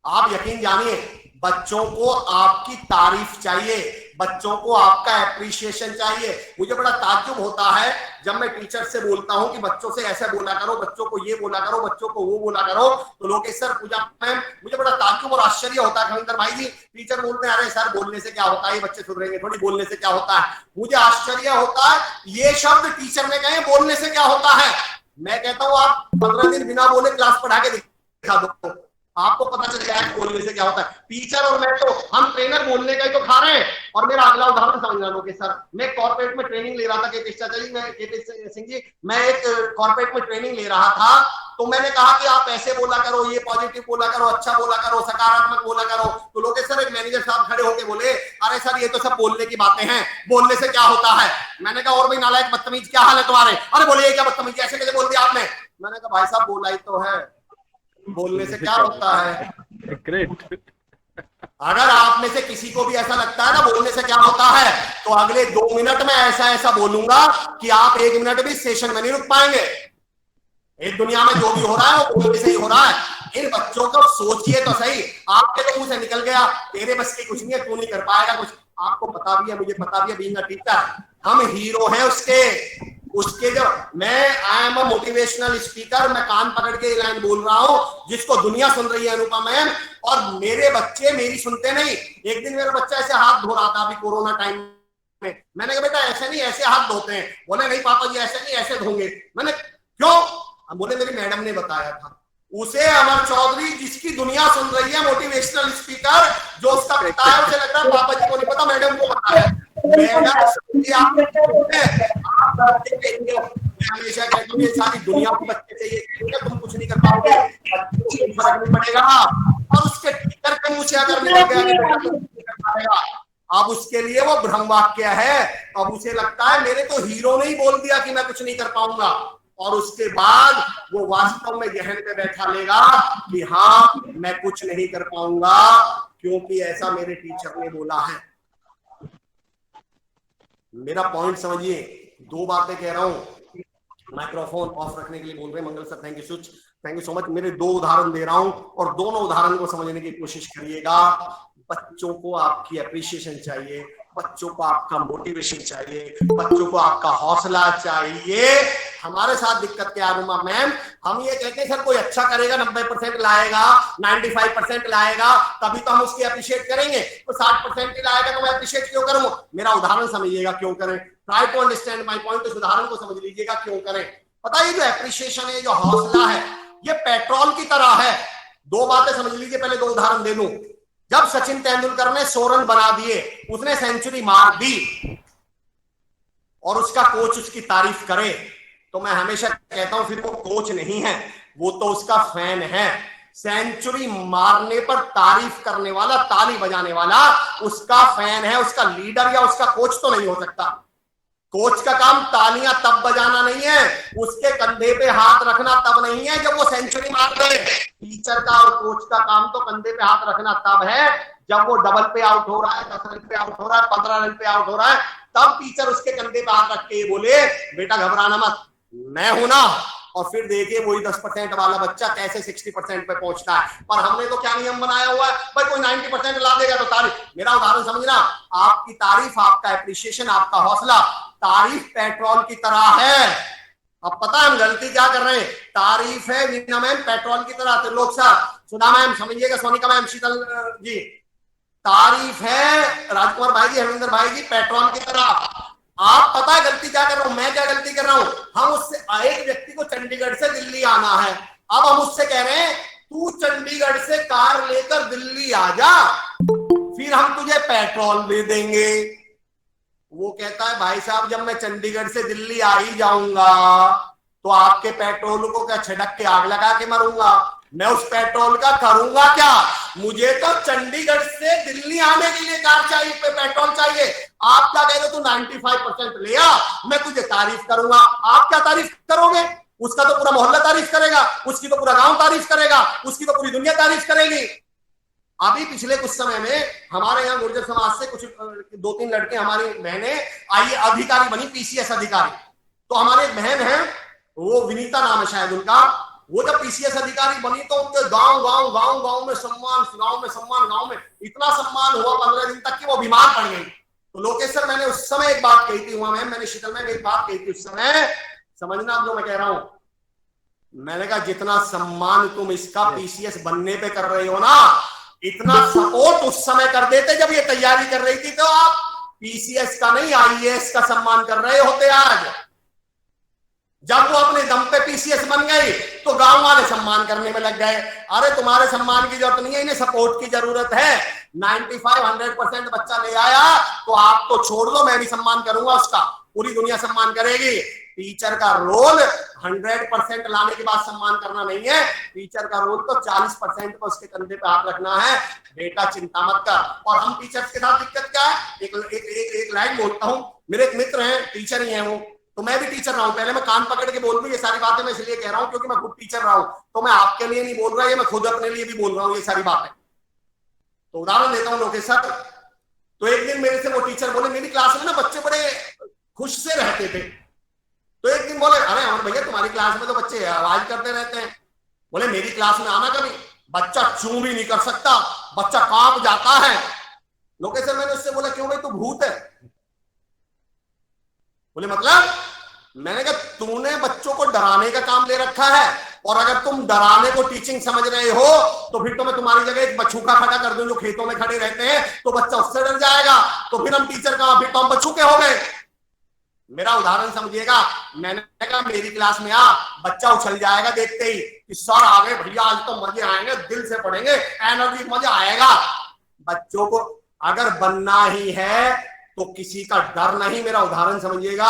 आप यकीन जानिए बच्चों को आपकी तारीफ चाहिए, बच्चों को आपका एप्रिसिएशन चाहिए। मुझे बड़ा ताज्जुब होता है जब मैं टीचर से बोलता हूं कि बच्चों से ऐसे बोला करो, बच्चों को ये बोला करो, बच्चों को वो बोला करो, तो लोग सर पूजा मैम, मुझे बड़ा ताज्जुब और आश्चर्य होता है खविंदर भाई जी। टीचर बोलते हैं अरे सर बोलने से क्या होता है, ये बच्चे सुधरेंगे थोड़ी, बोलने से क्या होता है। मुझे आश्चर्य होता है ये शब्द टीचर ने कहे बोलने से क्या होता है। मैं कहता हूं आप 15 दिन बिना बोले क्लास पढ़ा के दिखा दो, आपको पता चल जाएगा बोलने से क्या होता है। टीचर और मैं तो हम ट्रेनर बोलने का ही तो खा रहे हैं। और मेरा अगला उदाहरण समझना लोगे सर, मैं कॉर्पोरेट में ट्रेनिंग ले रहा था केपी सिंह जी, मैं एक कॉर्पोरेट में ट्रेनिंग ले रहा था, तो मैंने कहा कि आप ऐसे बोला करो, ये पॉजिटिव बोला करो, अच्छा बोला करो, सकारात्मक बोला करो। तो लोग सर एक मैनेजर साहब खड़े होके बोले अरे सर ये तो सब बोलने की बातें हैं, बोलने से क्या होता है। मैंने कहा और भाई नालायक बदतमीज क्या हाल है तुम्हारे? अरे बोले ये क्या बदतमीज, ऐसे कैसे बोल दिया आपने? मैंने कहा भाई साहब बोला ही तो है, बोलने से क्या होता है। ग्रेट। अगर आप में से किसी को भी ऐसा लगता है ना बोलने से क्या होता है, तो अगले 2 मिनट में ऐसा ऐसा बोलूंगा कि आप 1 मिनट भी सेशन में नहीं रुक पाएंगे। इस दुनिया में जो भी हो रहा है वो बोलने से ही हो रहा है। इन बच्चों को सोचिए तो सही, आपके तो मुंह से निकल गया तेरे बस की कुछ नहीं है, तू नहीं कर पाएगा कुछ। आपको पता भी है, मुझे पता भी है, बीइंग अ टीचर हम हीरो हैं उसके जो मैं I am a motivational speaker, मैं कान पकड़ के लाइन बोल रहा हूं जिसको दुनिया सुन रही है अनुपमा मैम, और मेरे बच्चे मेरी सुनते नहीं। एक दिन मेरा बच्चा ऐसे हाथ धो रहा था अभी कोरोना टाइम में, मैंने कहा बेटा ऐसे नहीं ऐसे हाथ धोते हैं। बोले नहीं पापा जी ऐसे नहीं ऐसे धोंगे। मैंने क्यों? बोले मेरी मैडम ने बताया था। उसे अमर चौधरी जिसकी दुनिया सुन रही है, मोटिवेशनल स्पीकर, जो उसका पिता है, उसे लग रहा है पापा जी को नहीं पता, मैडम को पता है। हमेशा कहती हूँ सारी दुनिया को बच्चे चाहिए, तुम कुछ नहीं कर पाओगे, फर्क नहीं पड़ेगा। और उसके टीचर के मुंह से अगर निकल गया अब उसके लिए वो ब्रह्म वाक्य है। अब उसे लगता है मेरे तो हीरो ने ही बोल दिया कि मैं कुछ नहीं कर पाऊंगा, और उसके बाद वो वास्तव में जहन पे बैठा लेगा कि हाँ मैं कुछ नहीं कर पाऊंगा क्योंकि ऐसा मेरे टीचर ने बोला है। मेरा पॉइंट समझिए, 2 बातें कह रहा हूं। माइक्रोफोन ऑफ रखने के लिए बोल रहे हैं Mangal sir, thank you so much. मेरे 2 उदाहरण दे रहा हूं और दोनों उदाहरण को समझने की कोशिश करिएगा। बच्चों को आपकी अप्रिसिएशन चाहिए, बच्चों को आपका मोटिवेशन चाहिए, बच्चों को आपका हौसला चाहिए। हमारे साथ दिक्कत क्या है मैम, हम ये कहते हैं सर कोई अच्छा करेगा 90% लाएगा, 95% लाएगा, तभी तो हम उसकी अप्रिशिएट करेंगे। तो 60% ही लाएगा तो मैं अप्रिशिएट क्यों करूं? मेरा उदाहरण समझिएगा क्यों करें। Try to understand my point. इस उदाहरण को समझ लीजिएगा क्यों करें। पता है जो एप्रिशिएशन है, जो हौसला है, ये पेट्रोल की तरह है। 2 बातें समझ लीजिए, पहले 2 उदाहरण दे दूं। जब सचिन तेंदुलकर ने 100 रन बना दिए, उसने सेंचुरी मार दी और उसका कोच उसकी तारीफ करे, तो मैं हमेशा कहता हूं फिर वो कोच नहीं है, वो तो उसका फैन है। सेंचुरी मारने पर तारीफ करने वाला, ताली बजाने वाला उसका फैन है, उसका लीडर या उसका कोच तो नहीं हो सकता। कोच का काम तालियां तब बजाना नहीं है, उसके कंधे पे हाथ रखना तब नहीं है जब वो सेंचुरी मार दे। टीचर का और कोच का काम तो कंधे पे हाथ रखना तब है जब वो डबल पे आउट हो रहा है, 10 रन पे आउट हो रहा है, 15 रन पे आउट हो रहा है, तब टीचर उसके कंधे पे हाथ रख के बोले बेटा घबराना मत, मैं हूं ना, और फिर देखिए वही 10% वाला बच्चा कैसे 60% पे पहुंचता है। पर हमने तो क्या नियम बनाया हुआ है, भाई कोई 90% ला देगा तो तारीफ। मेरा उदाहरण समझना, आपकी तारीफ, आपका एप्रिशिएशन, आपका हौसला तारीफ पेट्रोल की तरह है। अब पता है हम गलती क्या कर रहे हैं, तारीफ है वीना मैम पेट्रोल की तरह, त्रिलोक सर, सुधा मैम समझिएगा, सोनिका मैम, शीतल जी, तारीफ है राजकुमार भाई जी, हरविंदर भाई जी पेट्रोल की तरह। आप पता है गलती क्या कर रहा हूं, मैं क्या गलती कर रहा हूं, हम उससे एक व्यक्ति को चंडीगढ़ से दिल्ली आना है, अब हम उससे कह रहे हैं तू चंडीगढ़ से कार लेकर दिल्ली आ जा, फिर हम तुझे पेट्रोल दे देंगे। वो कहता है भाई साहब जब मैं चंडीगढ़ से दिल्ली आ ही जाऊंगा तो आपके पेट्रोल को क्या छिड़क के आग लगा के मरूंगा, मैं उस पेट्रोल का करूंगा क्या, मुझे तो चंडीगढ़ से दिल्ली आने के लिए कार चाहिए, पेट्रोल चाहिए। आप क्या कह रहे हो, तू 95% ले आ, मैं तुझे तारीफ करूंगा। आप क्या तारीफ करोगे, उसका तो पूरा मोहल्ला तारीफ करेगा, उसकी तो पूरा गांव तारीफ करेगा, उसकी तो पूरी दुनिया तारीफ करेगी। अभी पिछले कुछ समय में हमारे यहाँ गुर्जर समाज से कुछ 2-3 लड़के, हमारी बहनें आई अधिकारी बनी, पीसीएस अधिकारी। तो हमारे एक बहन है, वो विनीता नाम है शायद उनका, वो जब पीसीएस अधिकारी बनी तो उनके गांव में सम्मान, गांव में इतना सम्मान हुआ 15 दिन तक कि वो बीमार पड़ गई। तो लोकेश सर, मैंने उस समय एक बात कही थी, हुआ मैम, मैंने शीतल में एक बात कही थी उस समय, समझना जो मैं कह रहा हूं, मैंने कहा जितना सम्मान तुम इसका पीसीएस बनने पे कर रहे हो ना, इतना सपोर्ट उस समय कर देते जब ये तैयारी कर रही थी, तो आप पीसीएस का नहीं आईएएस का सम्मान कर रहे होते आज। जब वो अपने दम पे पीसीएस बन गई तो गांव वाले सम्मान करने में लग गए। अरे तुम्हारे सम्मान की जरूरत नहीं है, इन्हें सपोर्ट की जरूरत है। 95-100% बच्चा ले आया तो आप तो छोड़ दो, मैं भी सम्मान करूंगा उसका, पूरी दुनिया सम्मान करेगी। टीचर का रोल 100% लाने के बाद सम्मान करना नहीं है, टीचर का रोल तो 40% को उसके कंधे पे हाथ रखना है, बेटा चिंता मत कर। और हम टीचर्स के साथ दिक्कत क्या है, एक लाइन बोलता हूं, मेरे एक मित्र हैं टीचर ही हैं वो, तो मैं भी टीचर रहा हूं, पहले मैं कान पकड़ के बोल रहा हूं ये सारी बातें, मैं इसलिए कह रहा हूं क्योंकि मैं खुद टीचर रहा हूं, तो मैं आपके लिए नहीं बोल रहा, ये मैं खुद अपने लिए भी बोल रहा हूं ये सारी बातें। तो उदाहरण देता हूं लोकेश सर, तो एक दिन मेरे से वो टीचर बोले, मेरी क्लास में ना बच्चे बड़े खुश से रहते थे, तो एक दिन बोले, अरे अमर भैया तुम्हारी क्लास में तो बच्चे आवाज करते रहते हैं, बोले मेरी क्लास में आना कभी, बच्चा चूं भी नहीं कर सकता, बच्चा कांप जाता है। लोकेश सर, मैंने उससे बोला क्यों भाई, तू भूत है? बोले मतलब? मैंने कहा तूने बच्चों को डराने का काम ले रखा है, और अगर तुम डराने को टीचिंग समझ रहे हो तो फिर तो मैं तुम्हारी जगह एक बछूका खड़ा कर दूं जो खेतों में खड़े रहते हैं, तो बच्चा उससे डर जाएगा, तो फिर हम टीचर कहां, फिर तो हम बछूके हो गए। मेरा उदाहरण समझिएगा, मैंने कहा मेरी क्लास में आ, बच्चा उछल जाएगा देखते ही कि सर आ गए भैया, आज तो मजे आएंगे, दिल से पढ़ेंगे, एनर्जी, मजा आएगा। बच्चों को अगर बनना ही है तो किसी का डर नहीं, मेरा उदाहरण समझिएगा,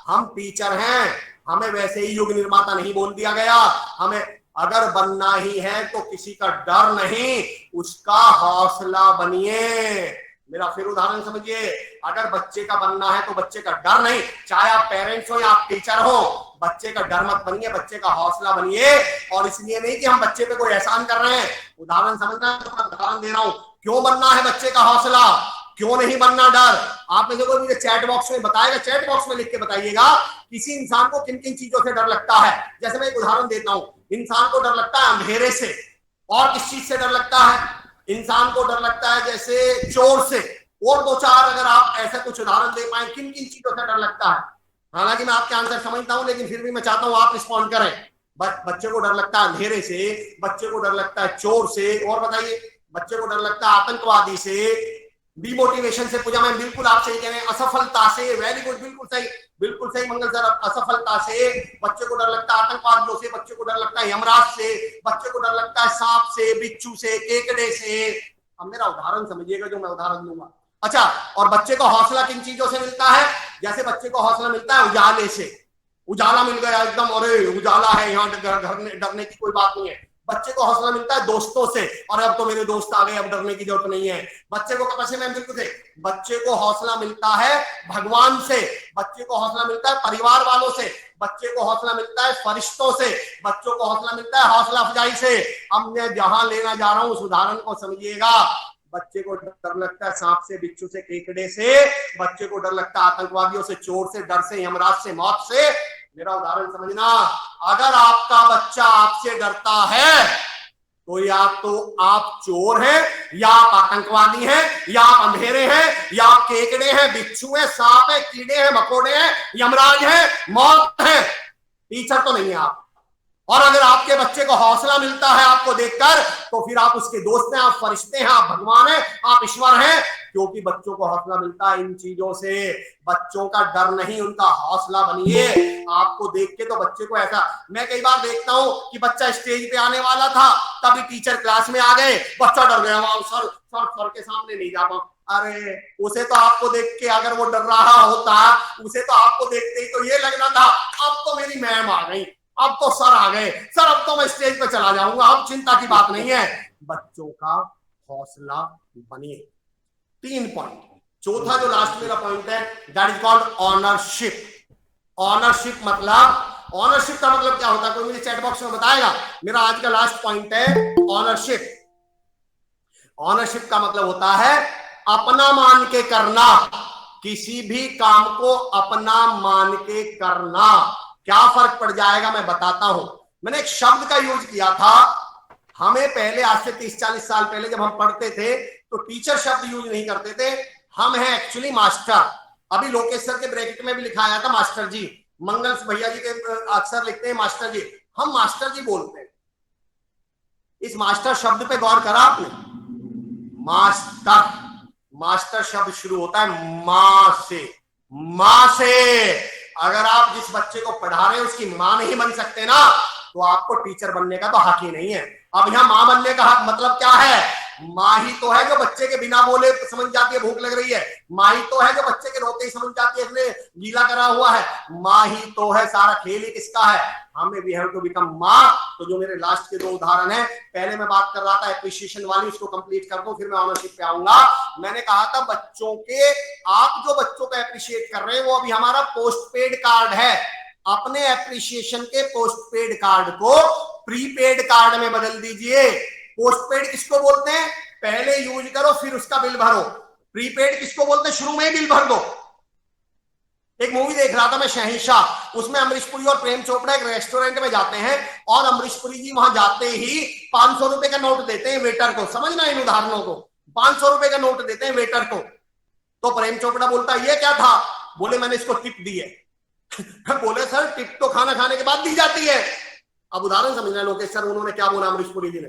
हम टीचर हैं, हमें वैसे ही युग निर्माता नहीं बोल दिया गया, हमें अगर बनना ही है तो किसी का डर नहीं, उसका हौसला बनिए। मेरा फिर उदाहरण समझिए, अगर बच्चे का बनना है तो बच्चे का डर नहीं, चाहे आप पेरेंट्स हो या आप टीचर हो, बच्चे का डर मत बनिए, बच्चे का हौसला बनिए। और इसलिए नहीं कि हम बच्चे पे कोई एहसान कर रहे हैं, उदाहरण समझना, उदाहरण दे रहा हूं, क्यों बनना है बच्चे का हौसला, क्यों नहीं बनना डर। आप में से कोई मुझे चैट बॉक्स में बताएगा, चैट बॉक्स में लिख के बताइएगा किसी इंसान को किन किन चीजों से डर लगता है। जैसे मैं एक उदाहरण देता हूं, इंसान को डर लगता है अंधेरे से, और किस चीज से डर लगता है, इंसान को डर लगता है जैसे चोर से, और 2-4 अगर आप ऐसा कुछ उदाहरण दे पाए किन किन चीजों से डर लगता है। हालांकि मैं आपके आंसर समझता हूं, लेकिन फिर भी मैं चाहता हूं आप रिस्पॉन्ड करें। बच्चे को डर लगता है अंधेरे से, बच्चे को डर लगता है चोर से, और बताइए, बच्चे को डर लगता है आतंकवादी से, डिमोटिवेशन से, पूजा मैम बिल्कुल आप सही कह रहे हैं, असफलता से, वेरी गुड, बिल्कुल सही मंगल सर, असफलता से, बच्चे को डर लगता है आतंकवादियों से, बच्चे को डर लगता है यमराज से, बच्चे को डर लगता है सांप से, बिच्छू से, केकड़े से। अब मेरा उदाहरण समझिएगा जो मैं उदाहरण दूंगा। अच्छा, और बच्चे को हौसला किन चीजों से मिलता है, जैसे बच्चे को हौसला मिलता है उजाले से, उजाला मिल गया एकदम, अरे उजाला है यहाँ, डरने की कोई बात नहीं है। बच्चे को हौसला मिलता है दोस्तों से, और अब तो मेरे दोस्त आ गए, अब डरने की जरूरत नहीं है। बच्चे को कैसे, मैं बिल्कुल से, बच्चे को हौसला मिलता है भगवान से, बच्चे को हौसला मिलता है परिवार वालों से, बच्चे को हौसला मिलता है फरिश्तों से, बच्चों को हौसला मिलता है हौसला अफजाई से। अब मैं जहां लेना जा रहा हूं उस उदाहरण को समझिएगा। बच्चे को डर लगता है सांप से, बिच्छू से, केकड़े से, बच्चे को डर लगता है आतंकवादियों से, चोर से, डर से, यमराज से, मौत से। मेरा उदाहरण समझना, अगर आपका बच्चा आपसे डरता है तो या तो आप चोर हैं, या आप आतंकवादी हैं, या आप अंधेरे हैं, या आप केकड़े हैं, बिच्छू हैं, सांप हैं, कीड़े हैं, मकोड़े हैं, यमराज हैं, मौत है। टीचर तो नहीं है आप। और अगर आपके बच्चे को हौसला मिलता है आपको देखकर, तो फिर आप उसके दोस्त हैं, आप फरिश्ते हैं, आप भगवान हैं, आप ईश्वर हैं, क्योंकि बच्चों को हौसला मिलता है इन चीजों से। बच्चों का डर नहीं, उनका हौसला बनिए। आपको देख के तो बच्चे को ऐसा, मैं कई बार देखता हूं कि बच्चा स्टेज पे आने वाला था, तभी टीचर क्लास में आ गए, बच्चा डर गया, सर सर सर के सामने नहीं जा पाऊं। अरे उसे तो आपको देख के, अगर वो डर रहा होता, उसे तो आपको देखते ही तो ये लगना था अब तो मेरी मैम आ गई, अब तो सर आ गए, सर अब तो मैं स्टेज पे चला जाऊंगा, अब चिंता की बात नहीं है। बच्चों का हौसला बनिए। 3 पॉइंट। चौथा जो लास्ट मेरा पॉइंट है, that is called ownership. Ownership मतलब, ऑनरशिप का मतलब क्या होता है, कोई मुझे चैट बॉक्स में बताएगा? मेरा आज का लास्ट पॉइंट है ऑनरशिप। ऑनरशिप का मतलब होता है अपना मान के करना, किसी भी काम को अपना मान के करना। क्या फर्क पड़ जाएगा मैं बताता हूं। मैंने एक शब्द का यूज किया था, हमें पहले आज से 30-40 साल पहले जब हम पढ़ते थे तो टीचर शब्द यूज नहीं करते थे, हम हैं एक्चुअली मास्टर। अभी लोकेश सर के ब्रैकेट में भी लिखा आया था मास्टर जी, मंगल भैया जी के अक्सर लिखते हैं मास्टर जी, हम मास्टर जी बोलते हैं। इस मास्टर शब्द पे गौर करा आपने? मास्टर, मास्टर शब्द शुरू होता है मां से। मां से अगर आप जिस बच्चे को पढ़ा रहे हैं उसकी मां नहीं बन सकते ना, तो आपको टीचर बनने का तो हक ही नहीं है। अब यहां मां बनने का हक मतलब क्या है? मां ही तो है जो बच्चे के बिना बोले समझ जाती है भूख लग रही है, मां ही तो है जो बच्चे के रोते ही समझ जाती है इसने गीला करा हुआ है, मां ही तो है, सारा खेल ही किसका है? हमें भी हैव टू बिकम मां। तो जो मेरे लास्ट के 2 उदाहरण है, पहले मैं बात कर रहा था एप्रिसिएशन वाली, उसको कंप्लीट कर दूं फिर मैं ऑनरशिप पे आऊंगा। मैंने कहा था बच्चों के, आप जो बच्चों को एप्रिशिएट कर रहे हैं वो अभी हमारा पोस्ट पेड कार्ड है। अपने एप्रिसिएशन के पोस्ट पेड कार्ड को प्रीपेड कार्ड में बदल दीजिए। पोस्ट पेड किसको बोलते हैं? पहले यूज करो फिर उसका बिल भरो। प्रीपेड किसको बोलते हैं? शुरू में ही बिल भर दो। एक मूवी देख रहा था मैं, शहंशाह, उसमें अमरीश पुरी और प्रेम चोपड़ा एक रेस्टोरेंट में जाते हैं और अमरीश पुरी जी वहां जाते ही 500 रुपए का नोट देते हैं वेटर को। समझना इन उदाहरणों को, 500 रुपए का नोट देते हैं वेटर को। तो प्रेम चोपड़ा बोलता है ये क्या था? बोले मैंने इसको टिप दी है। बोले सर टिप तो खाना खाने के बाद दी जाती है। अब उदाहरण समझना लोकेश सर, उन्होंने क्या बोला अमरीश पुरी जी ने?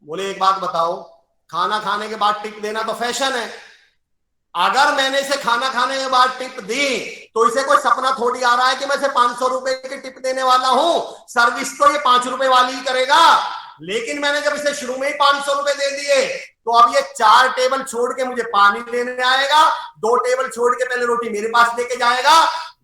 बोले एक बात बताओ, खाना खाने के बाद टिप देना तो फैशन है, अगर मैंने इसे खाना खाने के बाद टिप दी तो इसे कोई सपना थोड़ी आ रहा है कि मैं इसे 500 रुपए की टिप देने वाला हूं, सर्विस तो ये 5 रुपए वाली ही करेगा। लेकिन मैंने जब इसे शुरू में ही 500 रुपए दे दिए तो अब ये 4 टेबल छोड़ के मुझे पानी लेने आएगा, 2 टेबल छोड़ के पहले रोटी मेरे पास लेके जाएगा।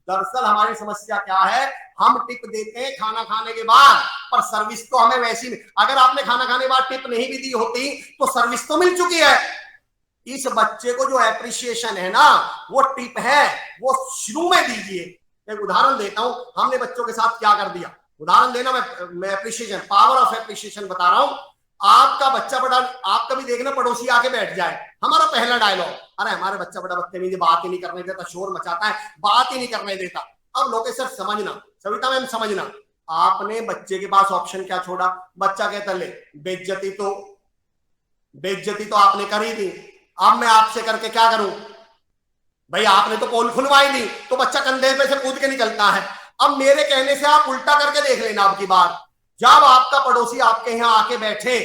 दरअसल हमारी समस्या क्या है, हम टिप देते हैं खाना खाने के बाद, पर सर्विस तो हमें वैसी, अगर आपने खाना खाने के बाद टिप नहीं भी दी होती तो सर्विस तो मिल चुकी है। इस बच्चे को जो एप्रिसिएशन है ना, वो टिप है, वो शुरू में दीजिए। एक उदाहरण देता हूं, हमने बच्चों के साथ क्या कर दिया, उदाहरण देना, मैं एप्रिसिएशन, पावर ऑफ एप्रिसिएशन बता रहा हूं। आपका बच्चा बड़ा, आप कभी देखना पड़ोसी आके बैठ जाए, हमारा पहला डायलॉग, अरे हमारे बच्चा बड़ा बदतमीज, बात ही नहीं करने देता, शोर मचाता है, बात ही नहीं करने देता। अब लोकेश सर समझना, सविता मैम समझना, आपने बच्चे के पास ऑप्शन क्या छोड़ा? बच्चा कहता ले बेइज्जती तो आपने करी थी, अब मैं आपसे करके क्या करूं? भाई आपने तो पोल खुलवाई दी, तो बच्चा कंधे पे से कूद के निकलता है। अब मेरे कहने से आप उल्टा करके देख लेना अब की बार, जब आपका पड़ोसी आपके यहां आके बैठे,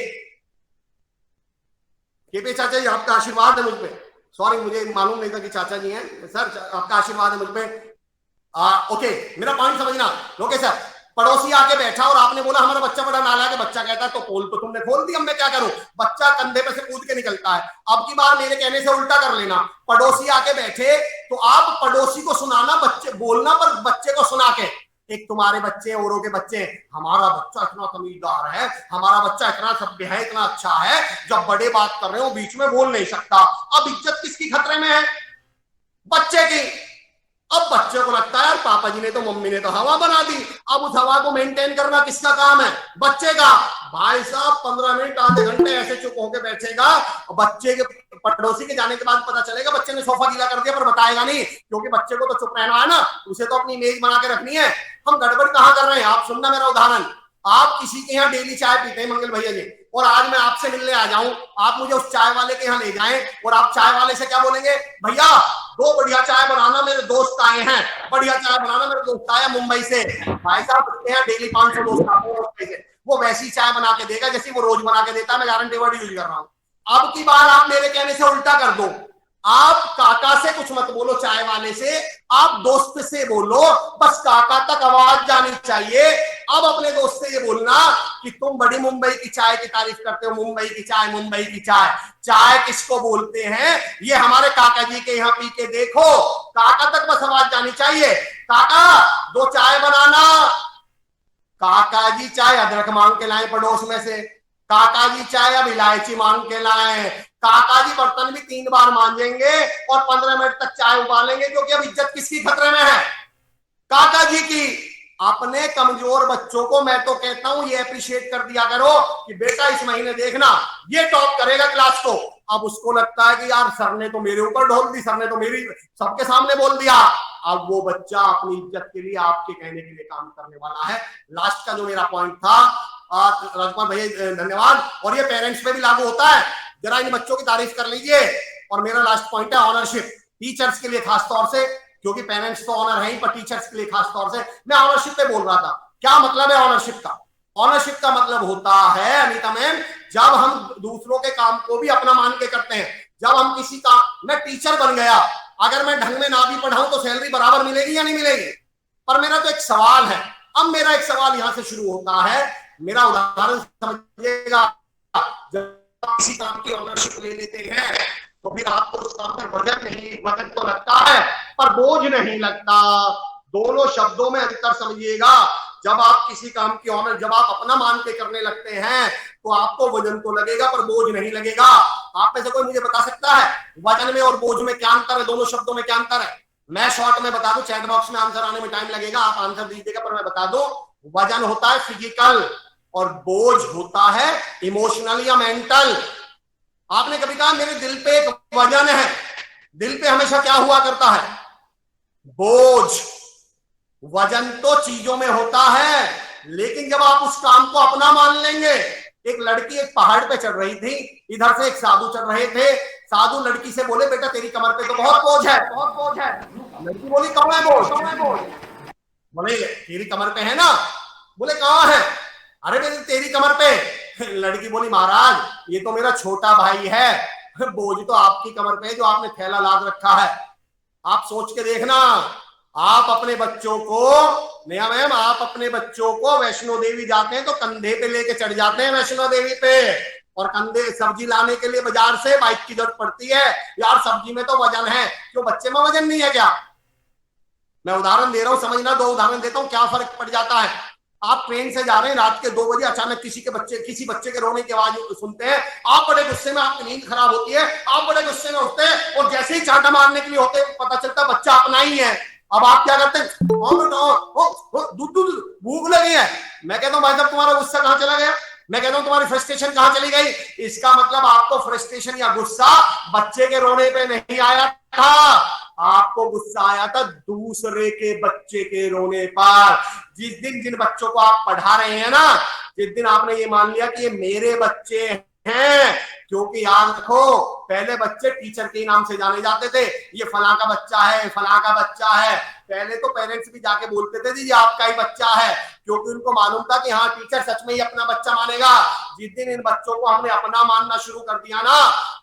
के चाचा जी आपका आशीर्वाद है मुझ पे, सॉरी मुझे मालूम नहीं था कि चाचा जी हैं सर, आपका आशीर्वाद है मुझ पे। ओके, मेरा पॉइंट समझना लोकेश सर, पड़ोसी आके बैठा और आपने बोला हमारा बच्चा बड़ा नालायक है, बच्चा कहता है तो पोल तो तुमने खोल दी, अब मैं क्या करूं? बच्चा कंधे पे से कूद के निकलता है। अब की बार मेरे कहने से उल्टा कर लेना, पड़ोसी आके बैठे तो आप पड़ोसी को सुनाना, बच्चे बोलना पर बच्चे को सुना के, एक तुम्हारे बच्चे औरों के बच्चे, हमारा बच्चा इतना तमीजदार है, हमारा बच्चा इतना सभ्य है, इतना अच्छा है, जब बड़े बात कर रहे हो बीच में बोल नहीं सकता। अब इज्जत किसकी खतरे में है? बच्चे की। अब बच्चा बच्चे को लगता है यार पापा जी ने तो, मम्मी ने तो हवा बना दी, अब उस हवा को मेंटेन करना किसका काम है? बच्चे का। भाई साहब 15 मिनट आधे घंटे ऐसे चुप होकर बैठेगा, बच्चे के पड़ोसी के जाने के बाद पता चलेगा बच्चे ने सोफा गीला कर दिया, पर बताएगा नहीं, क्योंकि बच्चे को तो चुप रहना है ना, उसे तो अपनी इमेज बना के रखनी है। हम गड़बड़ कहां कर रहे हैं? आप सुनना मेरा उदाहरण। आप किसी के यहाँ डेली चाय पीते हैं मंगल भैया जी, और आज मैं आपसे मिलने आ जाऊं, आप मुझे उस चाय वाले के यहाँ ले जाएं, और आप चाय वाले से क्या बोलेंगे? भैया 2 बढ़िया चाय बनाना, मेरे दोस्त आए हैं, बढ़िया चाय बनाना, मेरे दोस्त आए मुंबई से। भाई साहब उसके यहाँ डेली 500 दोस्त आते हैं मुंबई से, वो वैसी चाय बना के देगा जैसी वो रोज बना के देता है, मैं गारंटी वर्ड यूज कर रहा हूं। अब की बार आप मेरे कहने से उल्टा कर दो, आप काका से कुछ मत बोलो, चाय वाले से, आप दोस्त से बोलो, बस काका तक आवाज जानी चाहिए। अब अपने दोस्त से ये बोलना कि तुम बड़ी मुंबई की चाय की तारीफ करते हो, मुंबई की चाय, मुंबई की चाय। चाय किसको बोलते हैं ये हमारे काका जी के यहाँ पी के देखो, काका तक बस आवाज जानी चाहिए। काका 2 चाय बनाना। काका जी चाय अदरक मांग के लाए पड़ोस में से, काका जी चाय अब इलायची मांग के लाए, काका जी बर्तन भी 3 बार मांजेंगे और 15 मिनट तक चाय उबालेंगे, क्योंकि अब इज्जत किसकी खतरे में है? काका जी की। अपने कमजोर बच्चों को मैं तो कहता हूं ये अप्रिशिएट कर दिया करो कि बेटा इस महीने देखना ये टॉप करेगा क्लास को। अब उसको लगता है कि यार सर ने तो मेरे ऊपर ढोल दी, सर ने तो मेरी सबके सामने बोल दिया। अब वो बच्चा अपनी इज्जत के लिए आपके कहने के लिए काम करने वाला है। लास्ट का जो मेरा पॉइंट था, राजकुमार भैया धन्यवाद, और ये पेरेंट्स पे भी लागू होता है, जरा इन बच्चों की तारीफ कर लीजिए। और मेरा लास्ट पॉइंट है ऑनरशिप, टीचर्स के लिए खास तौर से, क्योंकि पेरेंट्स तो ऑनर है ही, पर टीचर्स के लिए खास तौर से मैं ऑनरशिप पे बोल रहा था। क्या मतलब है ऑनरशिप का? ऑनरशिप का मतलब होता है अनीता मैम, जब हम दूसरों के काम को भी अपना मान के करते हैं। जब हम किसी काम, मैं टीचर बन गया, अगर मैं ढंग में ना भी पढ़ाऊं तो सैलरी बराबर मिलेगी या नहीं मिलेगी? पर मेरा तो एक सवाल है, अब मेरा एक सवाल यहां से शुरू होता है, मेरा उदाहरण समझिएगा। जब किसी काम की ऑनरशिप ले लेते हैं तो फिर आपको उस काम पर वजन तो लगता है पर बोझ नहीं लगता। दोनों शब्दों में अंतर समझिएगा। जब आप किसी काम की ऑनर, जब आप अपना मान के करने लगते हैं तो आपको वजन तो लगेगा पर बोझ नहीं लगेगा। आप में से कोई मुझे बता सकता है वजन में और बोझ में क्या अंतर है? दोनों शब्दों में क्या अंतर है? मैं शॉर्ट में बता दूं, चैट बॉक्स में आंसर आने में टाइम लगेगा, आप आंसर दीजिएगा, पर मैं बता दूं, वजन होता है फिजिकल और बोझ होता है इमोशनल या मेंटल। आपने कभी कहा मेरे दिल पे एक वजन है, दिल पे हमेशा क्या हुआ करता है? बोझ। वजन तो चीजों में होता है, लेकिन जब आप उस काम को अपना मान लेंगे। एक लड़की एक पहाड़ पे चढ़ रही थी, इधर से एक साधु चढ़ रहे थे। साधु लड़की से बोले बेटा तेरी कमर पे तो बहुत बोझ है, बहुत बोझ है। लड़की बोली कहाँ है बोझ, कहाँ है बोझ? बोले तेरी कमर पे है ना। बोले कहाँ है? अरे मेरी तेरी कमर पे। लड़की बोली महाराज ये तो मेरा छोटा भाई है, बोझ तो आपकी कमर पे है जो आपने थैला लाद रखा है। आप सोच के देखना, आप अपने बच्चों को, नया मैम, आप अपने बच्चों को वैष्णो देवी जाते हैं तो कंधे पे लेके चढ़ जाते हैं वैष्णो देवी पे, और कंधे सब्जी लाने के लिए बाजार से बाइक की जरूरत पड़ती है। यार सब्जी में तो वजन है, क्यों बच्चे में वजन नहीं है क्या? मैं उदाहरण दे रहा हूं, समझना, 2 उदाहरण देता हूं, क्या फर्क पड़ जाता है। आप ट्रेन से जा रहे हैं, रात के 2 बजे अचानक किसी बच्चे के रोने की आवाज सुनते हैं, आप बड़े गुस्से में, आपकी नींद खराब होती है, आप बड़े गुस्से में उठते हैं, और जैसे ही चांटा मारने के लिए होते हैं पता चलता है बच्चा अपना ही है। अब आप क्या करते हैं? दूध भूख लगी है। मैं कहता हूं भाई साहब तुम्हारा गुस्सा कहां चला गया? मैं कहता हूं तुम्हारी फ्रस्ट्रेशन कहां चली गई? इसका मतलब आपको फ्रस्ट्रेशन या गुस्सा बच्चे के रोने पे नहीं आया था, आपको गुस्सा आया था दूसरे के बच्चे के रोने पर। जिस दिन जिन बच्चों को आप पढ़ा रहे हैं ना, जिस दिन आपने ये मान लिया कि ये मेरे बच्चे हैं, क्योंकि याद रखो पहले बच्चे टीचर के नाम से जाने जाते थे, ये फला का बच्चा है, फला का बच्चा है। पहले तो पेरेंट्स भी जाके बोलते थे जी ये आपका ही बच्चा है, क्योंकि उनको मालूम था कि हाँ टीचर सच में ही अपना बच्चा मानेगा। जिस दिन इन बच्चों को हमने अपना मानना शुरू कर दिया ना,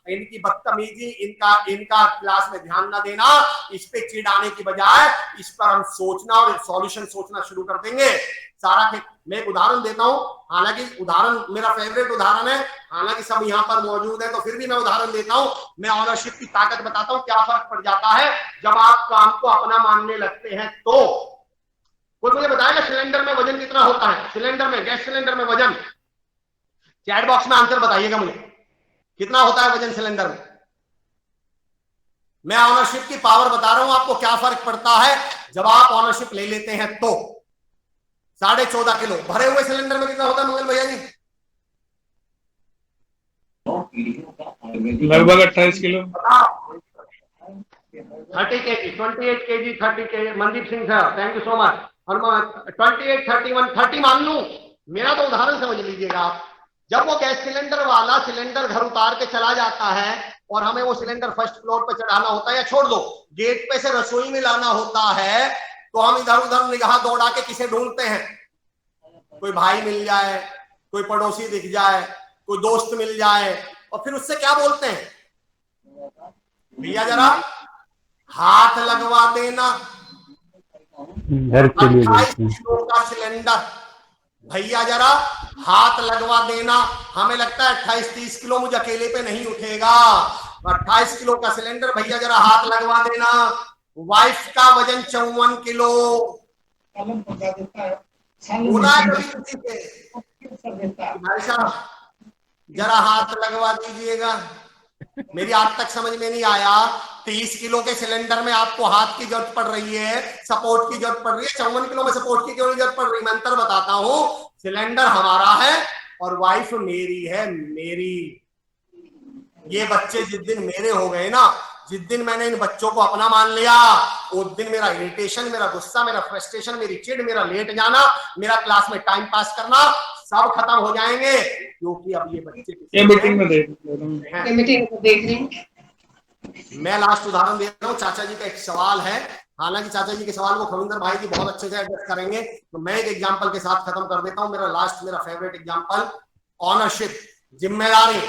इनकी बदतमीजी, इनका क्लास में ध्यान ना देना, इस पे चिढ़ाने की बजाय इस पर हम सोचना और सॉल्यूशन सोचना शुरू कर देंगे। सारा मैं एक उदाहरण देता हूं, हालांकि उदाहरण मेरा फेवरेट उदाहरण है, हालांकि सब यहाँ पर मौजूद है तो फिर भी मैं उदाहरण देता हूं। मैं ऑनरशिप की ताकत बताता हूं, क्या फर्क पड़ जाता है जब आप काम को अपना मानने लगते हैं। तो कोई मुझे बताएगा सिलेंडर में वजन कितना होता है? सिलेंडर में, गैस सिलेंडर में वजन, चैट बॉक्स में आंसर बताइएगा मुझे, कितना होता है वजन सिलेंडर में? मैं ऑनरशिप की पावर बता रहा हूं आपको, क्या फर्क पड़ता है जब आप ऑनरशिप ले लेते हैं तो 14.5 किलो भरे हुए सिलेंडर में कितना होता है मंगल भैया जी? लगभग 28 kilo. 30 kg, 28 kg, 30 kg। Mandeep Singh sir, thank you so much. और 28, 31, 30 मान लूं। मेरा तो उदाहरण समझ लीजिएगा आप। जब वो गैस सिलेंडर वाला सिलेंडर घर उतार के चला जाता है और हमें वो सिलेंडर फर्स्ट फ्लोर पे चढ़ाना होता है, या छोड़ दो गेट पे से रसोई में लाना होता है, तो हम इधर उधर निगाह दौड़ा के किसे ढूंढते हैं? कोई भाई मिल जाए, कोई पड़ोसी दिख जाए, कोई दोस्त मिल जाए, और फिर उससे क्या बोलते हैं? भैया जरा हाथ लगवा देना। घर के लिए 28 किलो का सिलेंडर, भैया जरा हाथ लगवा देना। हमें लगता है 28-30 किलो मुझे अकेले पे नहीं उठेगा। 28 किलो का सिलेंडर, भैया जरा हाथ लगवा देना। वाइफ का वजन 54 किलो। बोला है कभी किसी से भाई साहब जरा हाथ लगवा दीजिएगा? मेरी आज तक समझ में नहीं आया 30 किलो के सिलेंडर में आपको हाथ की जरूरत पड़ रही है, सपोर्ट की जरूरत पड़ रही है, 54 किलो में सपोर्ट की क्यों नहीं जरूरत पड़ रही? मैं अंतर बताता हूं। सिलेंडर हमारा है और वाइफ मेरी है, मेरी। ये बच्चे जिस दिन मेरे हो गए ना, जिस दिन मैंने इन बच्चों को अपना मान लिया, उस दिन मेरा इरिटेशन, मेरा गुस्सा, मेरा फ्रस्ट्रेशन, मेरी चिढ़, मेरा लेट जाना, मेरा क्लास में टाइम पास करना सब खत्म हो जाएंगे। क्योंकि अब ये बच्चे ये मीटिंग में देख रहे हैं। मैं लास्ट उदाहरण दे रहा हूँ। चाचा जी का एक सवाल है, हालांकि चाचा जी के सवाल को खविंदर भाई जी बहुत अच्छे से एड्रेस करेंगे, तो मैं एक एग्जांपल के साथ खत्म कर देता हूँ। मेरा फेवरेट एग्जांपल, ऑनरशिप, जिम्मेदारी।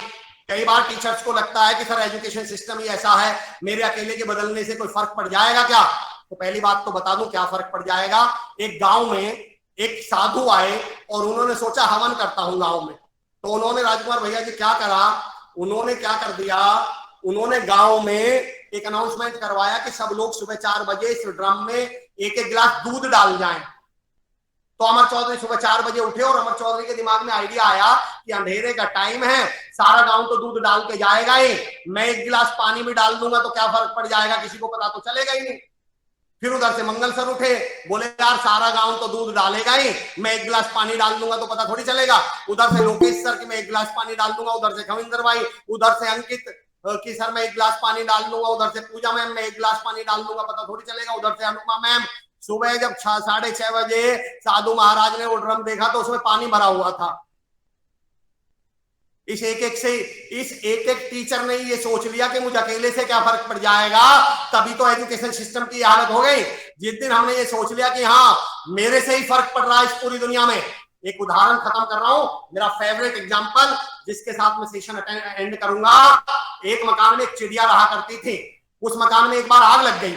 कई बार टीचर्स को लगता है कि सर एजुकेशन सिस्टम ही ऐसा है, मेरे अकेले के बदलने से कोई फर्क पड़ जाएगा क्या? तो पहली बात तो बता दूं क्या फर्क पड़ जाएगा। एक गांव में एक साधु आए और उन्होंने सोचा हवन करता हूं गांव में। तो उन्होंने, राजकुमार भैया जी क्या करा, उन्होंने क्या कर दिया, उन्होंने गांव में एक अनाउंसमेंट करवाया कि सब लोग सुबह 4 बजे इस ड्रम में एक एक गिलास दूध डाल जाएं। तो अमर चौधरी सुबह 4 बजे उठे और अमर चौधरी के दिमाग में आइडिया आया कि अंधेरे का टाइम है, सारा गांव तो दूध डाल के जाएगा ही, मैं एक गिलास पानी में डाल दूंगा तो क्या फर्क पड़ जाएगा, किसी को पता तो चलेगा ही नहीं। फिर उधर से मंगल सर उठे, बोले यार सारा गांव तो दूध डालेगा ही, मैं एक गिलास पानी डाल दूंगा तो पता थोड़ी चलेगा। उधर से लोकेश सर कि मैं एक गिलास पानी डाल दूंगा, उधर से खविंदर भाई, उधर से अंकित कि सर मैं एक गिलास पानी डाल दूंगा, उधर से पूजा मैम मैं एक गिलास पानी डाल दूंगा, पता थोड़ी चलेगा। उधर से अनुपमा मैम। सुबह जब 6-6:30 बजे साधु महाराज ने वो ड्रम देखा तो उसमें पानी भरा हुआ था। इस एक एक टीचर ने ये सोच लिया कि मुझे अकेले से क्या फर्क पड़ जाएगा, तभी तो एजुकेशन सिस्टम की हालत हो गई। जिस दिन हमने ये सोच लिया कि हाँ मेरे से ही फर्क पड़ रहा है इस पूरी दुनिया में। एक उदाहरण खत्म कर रहा हूं, मेरा फेवरेट एग्जांपल जिसके साथ मैं सेशन एंड करूंगा। एक मकान में एक चिड़िया रहा करती थी। उस मकान में एक बार आग लग गई।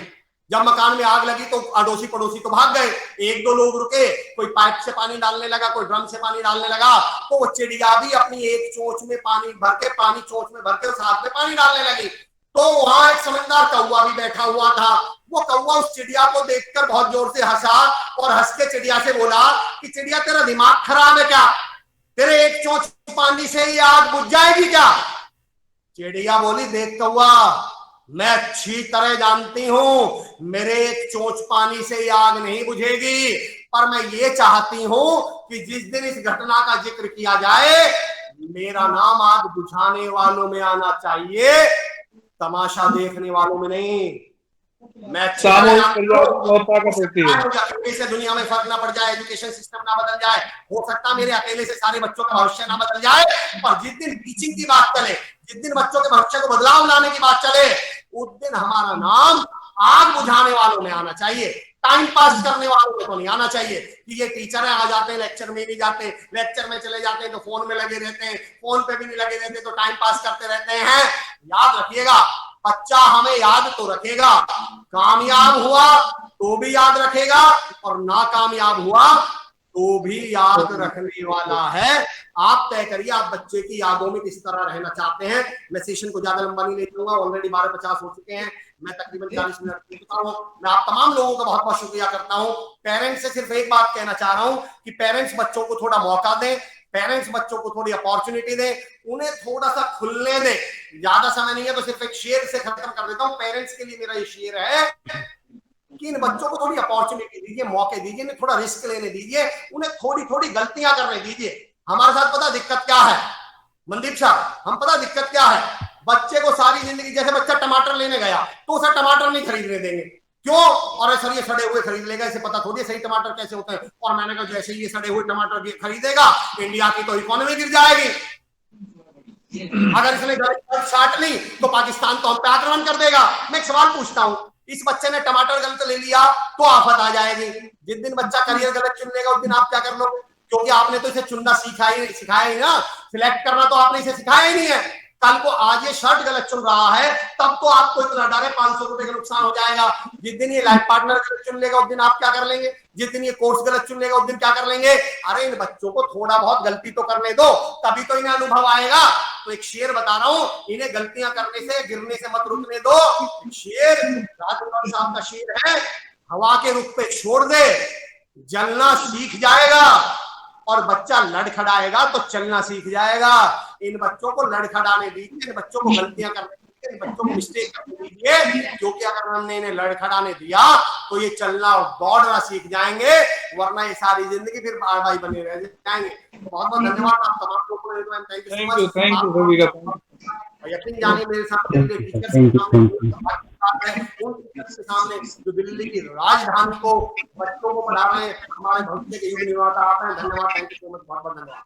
जब मकान में आग लगी तो अड़ोसी पड़ोसी तो भाग गए, 1-2 लोग रुके, कोई पाइप से पानी डालने लगा, कोई ड्रम से पानी डालने लगा। तो वो चिड़िया भी अपनी एक चोंच में पानी भर के, पानी चोंच में भर के उस आग में पानी डालने लगी। तो वहां एक समझदार कौवा भी बैठा हुआ था। वो कौवा उस चिड़िया को देखकर बहुत जोर से हंसा और हंस के चिड़िया से बोला कि चिड़िया तेरा दिमाग खराब है क्या, तेरे एक चोंच पानी से ही आग बुझ जाएगी क्या? चिड़िया बोली देख कौवा, मैं अच्छी तरह जानती हूं मेरे एक चोंच पानी से ही आग नहीं बुझेगी, पर मैं ये चाहती हूं कि जिस दिन इस घटना का जिक्र किया जाए मेरा नाम आग बुझाने वालों में आना चाहिए, तमाशा देखने वालों में नहीं। मैं से दुनिया में फर्क ना पड़ जाए, एजुकेशन सिस्टम ना बदल जाए, हो सकता मेरे अकेले से सारे बच्चों का भविष्य ना बदल जाए, पर जिस दिन टीचिंग की बात चले, जिस दिन बच्चों के भविष्य को बदलाव लाने की बात चले, उस दिन हमारा नाम आग बुझाने वालों में आना चाहिए, टाइम पास करने वालों में तो नहीं आना चाहिए कि ये टीचर है, आ जाते हैं लेक्चर में नहीं जाते, लेक्चर में चले जाते हैं तो फोन में लगे रहते हैं, फोन पे भी नहीं लगे रहते तो टाइम पास करते रहते हैं। याद रखिएगा, बच्चा हमें याद तो रखेगा, कामयाब हुआ तो भी याद रखेगा और नाकामयाब हुआ तो भी याद रखने वाला है। आप तय करिए आप बच्चे की यादों में किस तरह रहना चाहते हैं। मैं सेशन को ज्यादा लंबा नहीं ले जाऊंगा, ऑलरेडी 12:50 हो चुके हैं, मैं तकरीबन 40 मिनट ले चुका हूं। मैं आप तमाम लोगों का बहुत बहुत शुक्रिया करता हूं। पेरेंट्स से सिर्फ एक बात कहना चाह रहा हूं कि पेरेंट्स बच्चों को थोड़ा मौका दें, पेरेंट्स बच्चों को थोड़ी अपॉर्चुनिटी दें, उन्हें थोड़ा सा खुलने दें। ज्यादा समय नहीं है तो सिर्फ एक शेर से खत्म कर देता हूं। पेरेंट्स के लिए मेरा ये शेर है कि कि इन बच्चों को थोड़ी अपॉर्चुनिटी दीजिए, मौके दीजिए, इन्हें थोड़ा रिस्क लेने दीजिए, उन्हें थोड़ी थोड़ी गलतियां करने दीजिए। हमारे साथ पता दिक्कत क्या है मनदीप साहब, हम पता दिक्कत क्या है, बच्चे को सारी जिंदगी, जैसे बच्चा टमाटर लेने गया तो उसे टमाटर नहीं खरीदने देंगे, क्यों? और सर ये सड़े हुए खरीद लेगा, इसे पता थोड़ी सही टमाटर कैसे होते हैं। और मैंने कहा जैसे ये सड़े हुए टमाटर खरीदेगा, इंडिया की तो इकोनॉमी गिर जाएगी। अगर इसने गलत छाट ली तो पाकिस्तान तो हम पे आक्रमण कर देगा। मैं एक सवाल पूछता हूं, इस बच्चे ने टमाटर गलत ले लिया तो आफत आ जाएगी। जिस दिन बच्चा करियर गलत चुन लेगा उस दिन आप क्या कर लोगे? क्योंकि आपने तो इसे चुनना सिखाया ही ना, सिलेक्ट करना तो आपने इसे सिखाया ही नहीं है। कल को आज ये शर्ट गलत चुन रहा है तब तो आपको इतना डर है 500 रुपए का नुकसान हो जाएगा। जिस दिन ये लाइफ पार्टनर गलत चुन लेगा उस दिन आप क्या कर लेंगे? जिस दिन ये कोर्स गलत चुन लेगा उस दिन क्या कर लेंगे? अरे इन बच्चों को थोड़ा बहुत गलती तो करने दो, तभी तो इन्हें अनुभव आएगा। तो एक शेर बता रहा हूं, इन्हें गलतियां करने से, गिरने से मत रुकने दो। शेर राजकुमार साहब का शेर है, हवा के रुख पे छोड़ दे, जलना सीख जाएगा, और बच्चा लड़खड़ाएगा तो चलना सीख जाएगा। इन बच्चों को लड़खड़ाने दीजिए, इन बच्चों को गलतियां करने दीजिए, इन बच्चों को मिस्टेक करने दीजिए, क्योंकि अगर हमने इन्हें लड़खड़ाने दिया तो ये चलना और दौड़ना सीख जाएंगे, वरना ये सारी जिंदगी फिर भाई बने रह जाएंगे। बहुत बहुत धन्यवाद आप तमाम लोगों को, थैंक यू रवि। यकीन जानिए मेरे सामने सामने जो दिल्ली की राजधानी को बच्चों को पढ़ा रहे हमारे भविष्य के युग निर्माता आप हैं। धन्यवाद, थैंक यू सो मच, बहुत बहुत धन्यवाद।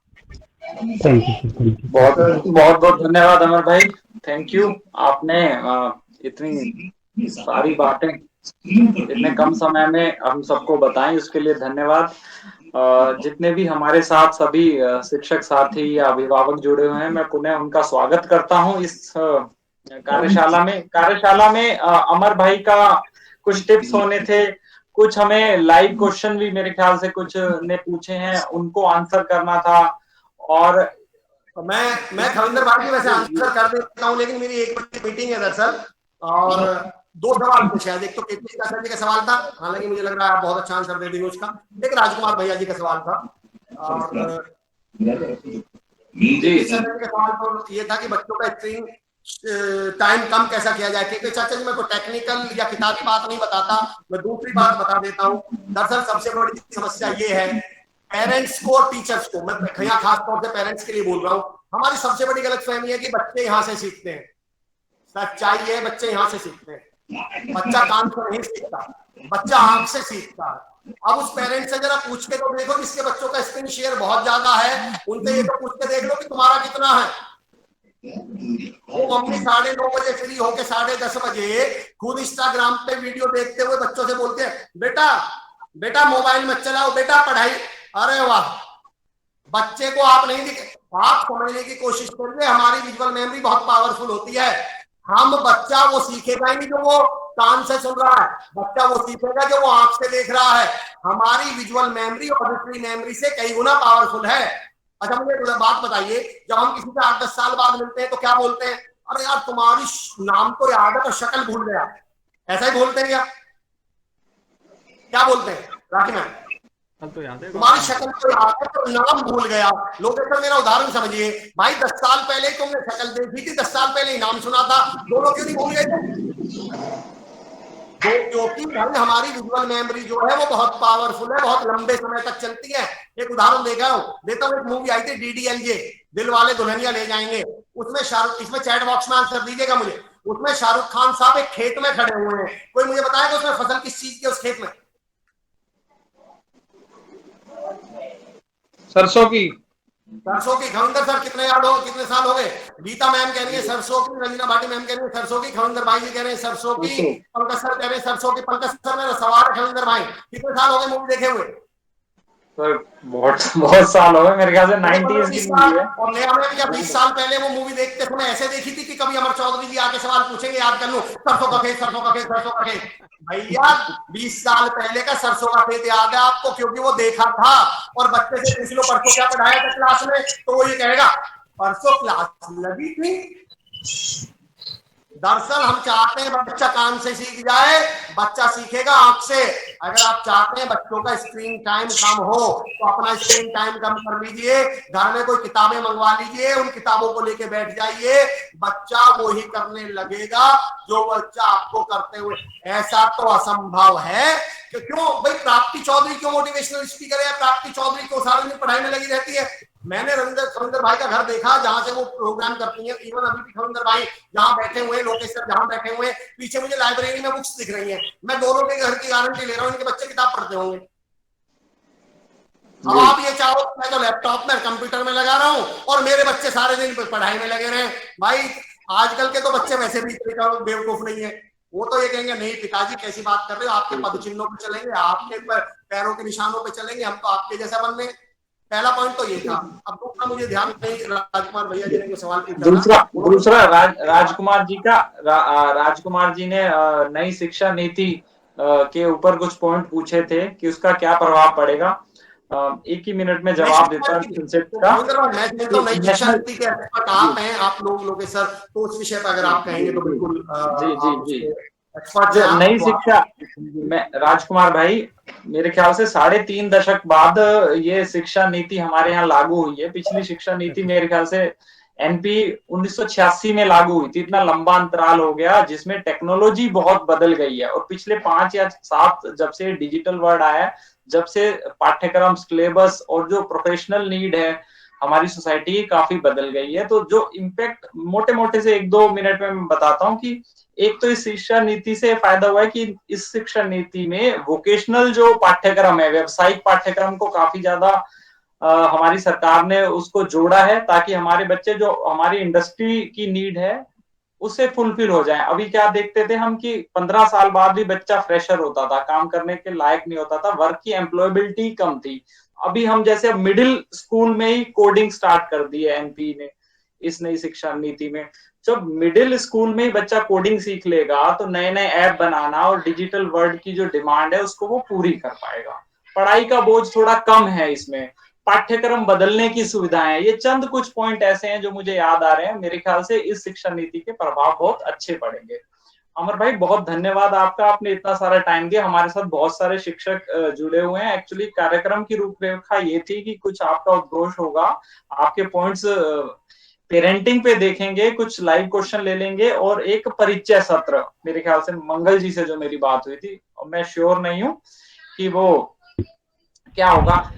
Thank you. बहुत बहुत धन्यवाद अमर भाई, थैंक यू। आपने इतनी सारी बातें इतने कम समय में हम सबको बताएं, उसके लिए धन्यवाद। जितने भी हमारे साथ सभी शिक्षक साथी या अभिभावक जुड़े हुए हैं, मैं पुनः उनका स्वागत करता हूं इस कार्यशाला में अमर भाई का कुछ टिप्स होने थे, कुछ हमें लाइव क्वेश्चन भी मेरे ख्याल से कुछ ने पूछे हैं, उनको आंसर करना था। और मैं खविंदर भाई की वैसे आंसर कर देता हूं, लेकिन मेरी एक मीटिंग है दरअसल, और दो सवाल पूछे। एक तो केपी सर जी का सवाल था, हालांकि मुझे लग रहा है आप बहुत अच्छा आंसर दे देंगे उसका। एक राजकुमार भैया जी का सवाल था, और जी सर जी का सवाल तो ये था कि बच्चों का स्क्रीन टाइम कम कैसा किया जाए। क्योंकि चाचा जी मैं कोई टेक्निकल या किताबी बात नहीं बताता, मैं दूसरी बात बता देता हूँ। दरअसल सबसे बड़ी समस्या ये है, पेरेंट्स को और टीचर्स को, मैं यहाँ खास तौर से पेरेंट्स के लिए बोल रहा हूँ, हमारी सबसे बड़ी गलतफहमी है कि बच्चे यहाँ से सीखते हैं। सच्चाई है, बच्चे यहाँ से सीखते हैं। बच्चा कान से नहीं सीखता, बच्चा आंख से सीखता है। अब उस पेरेंट्स से जरा पूछ के तो देखो जिसके बच्चों का स्क्रीन शेयर बहुत ज्यादा है, उनसे ये तो पूछ के देख लो कि तुम्हारा कितना है। वो मम्मी 9:30 बजे फ्री होके 10:30 बजे खुद इंस्टाग्राम पे वीडियो देखते हुए बच्चों से बोलते हैं, बेटा मोबाइल मत चलाओ, बेटा पढ़ाई। अरे वाह, बच्चे को आप नहीं दिखे, आप समझने की कोशिश करिए। हमारी विजुअल मेमोरी बहुत पावरफुल होती है। हम बच्चा वो सीखेगा ही नहीं जो वो कान से सुन रहा है, बच्चा वो सीखेगा जो वो आंख से देख रहा है। हमारी विजुअल मेमोरी ऑडिटरी मेमोरी से कई गुना पावरफुल है। अच्छा मुझे एक बात बताइए, जब हम किसी से 8-10 साल बाद मिलते हैं तो क्या बोलते हैं? अरे यार तुम्हारी नाम तो याद है पर शक्ल भूल गया, ऐसा ही बोलते हैं क्या बोलते हैं राखी मैम? तो याद है, तुम्हारी शक्ल तो याद है तो नाम भूल गया। लोकेशन मेरा उदाहरण समझिए भाई, 10 साल पहले तुमने शक्ल देखी थी, 10 साल पहले ही नाम सुना था, दोनों क्यों नहीं भूल गए थे? क्योंकि भाई हमारी विजुअल मेमोरी जो है वो बहुत पावरफुल है, बहुत लंबे समय तक चलती है। एक उदाहरण देता हूँ, एक मूवी आई थी DDLJ, दिल वाले दुल्हनिया ले जाएंगे। उसमें शाहरुख, इसमें चैट बॉक्स में आंसर दीजिएगा मुझे, उसमें शाहरुख खान साहब एक खेत में खड़े हुए हैं। कोई मुझे बताएगा उसमें फसल किस चीज की उस खेत में? सरसों की। खविंदर सर कितने साल हो गए? गीता मैम कह रही है सरसों की, रंजना भाटी मैम कह रही है सरसों की, खविंदर भाई जी कह रहे हैं सरसों की, पंकज सर कह रहे हैं सरसों की। पंकज सर मेरा सवाल है खविंदर भाई, कितने साल हो गए मूवी देखे हुए? सर बहुत साल हो गए, मेरे ख्याल से 90s की मूवी है। और नया में क्या 20 साल पहले वो मूवी देखते समय ऐसे देखी थी कि कभी अमर चौधरी जी आके सवाल पूछेंगे, याद कर लो, सरसों का खेत, सरसों का खेत, सरसों का खेत। भैया 20 साल पहले का सरसों का खेत याद है आपको, क्योंकि वो देखा था। और बच्चे से पूछ लो परसों क्या पढ़ाया था क्लास में, तो वो ये कहेगा परसों क्लास लगी थी। दरअसल हम चाहते हैं बच्चा कान से सीख जाए, बच्चा सीखेगा आंख से। अगर आप चाहते हैं बच्चों का स्क्रीन टाइम कम हो तो अपना स्क्रीन टाइम कम कर लीजिए, घर में कोई किताबें मंगवा लीजिए, उन किताबों को लेके बैठ जाइए, बच्चा वो ही करने लगेगा जो बच्चा आपको करते हुए। ऐसा तो असंभव है कि क्यों भाई प्राप्ति चौधरी क्यों मोटिवेशनल स्पीकर है, प्राप्ति चौधरी क्यों सारे दिन पढ़ाई में लगी रहती है। मैंने खविंदर भाई का घर देखा जहां से वो प्रोग्राम करती है, इवन अभी भी खविंदर भाई जहां बैठे हुए हैं, लोकेश सर जहां बैठे हुए हैं, पीछे मुझे लाइब्रेरी में बुक्स दिख रही हैं। मैं दोनों के घर की गारंटी ले रहा हूँ, इनके बच्चे किताब पढ़ते होंगे। अब आप ये चाहो मैं तो लैपटॉप में कंप्यूटर में लगा रहा हूँ और मेरे बच्चे सारे दिन पढ़ाई में लगे रहे। भाई आजकल के तो बच्चे वैसे भी बेवकूफ नहीं है, वो तो ये कहेंगे नहीं पिताजी कैसी बात कर रहे हो, आपके पद चिन्हों पे चलेंगे, आपके पैरों के निशानों पे चलेंगे, हम तो आपके जैसा बनने। पहला पॉइंट तो ये था। अब दूसरा मुझे ध्यान नहीं, राजकुमार भैया जी ने जो सवाल पूछा, दूसरा राजकुमार जी का राजकुमार जी ने नई शिक्षा नीति के ऊपर कुछ पॉइंट पूछे थे कि उसका क्या प्रभाव पड़ेगा। एक ही मिनट में जवाब देता हूँ। नई शिक्षा नीति के एक्सपर्ट आप हैं, आप लोग सर, तो उस विषय पर अगर आप कहेंगे तो बिल्कुल जी नई शिक्षा में राजकुमार भाई मेरे ख्याल से 3.5 दशक बाद ये शिक्षा नीति हमारे यहाँ लागू हुई है। पिछली शिक्षा नीति मेरे ख्याल से एनपी 1986 में लागू हुई थी। इतना लंबा अंतराल हो गया जिसमें टेक्नोलॉजी बहुत बदल गई है और पिछले 5 या 7 जब से डिजिटल वर्ल्ड आया, जब से पाठ्यक्रम सिलेबस और जो प्रोफेशनल नीड है हमारी सोसाइटी काफी बदल गई है। तो जो इम्पैक्ट मोटे मोटे से 1-2 मिनट में मैं बताता हूँ कि एक तो इस शिक्षा नीति से फायदा हुआ है कि इस शिक्षा नीति में वोकेशनल जो पाठ्यक्रम है, व्यावसायिक पाठ्यक्रम को काफी ज्यादा हमारी सरकार ने उसको जोड़ा है ताकि हमारे बच्चे जो हमारी इंडस्ट्री की नीड है उससे फुलफिल हो जाए। अभी क्या देखते थे हम कि 15 साल बाद भी बच्चा फ्रेशर होता था, काम करने के लायक नहीं होता था, वर्क की एम्प्लॉयबिलिटी कम थी। अभी हम जैसे मिडिल स्कूल में ही कोडिंग स्टार्ट कर दी है एनपी ने इस नई शिक्षा नीति में। जब मिडिल स्कूल में ही बच्चा कोडिंग सीख लेगा तो नए नए ऐप बनाना और डिजिटल वर्ल्ड की जो डिमांड है उसको वो पूरी कर पाएगा। पढ़ाई का बोझ थोड़ा कम है इसमें, पाठ्यक्रम बदलने की सुविधाएं, ये चंद कुछ पॉइंट ऐसे हैं जो मुझे याद आ रहे हैं। मेरे ख्याल से इस शिक्षा नीति के प्रभाव बहुत अच्छे पड़ेंगे। अमर भाई बहुत धन्यवाद आपका, आपने इतना सारा टाइम दिया। हमारे साथ बहुत सारे शिक्षक जुड़े हुए हैं। एक्चुअली कार्यक्रम की रूपरेखा ये थी कि कुछ आपका उद्घोष होगा, आपके पॉइंट्स पेरेंटिंग पे देखेंगे, कुछ लाइव क्वेश्चन ले लेंगे और एक परिचय सत्र मेरे ख्याल से मंगल जी से जो मेरी बात हुई थी, मैं श्योर नहीं हूँ कि वो क्या होगा।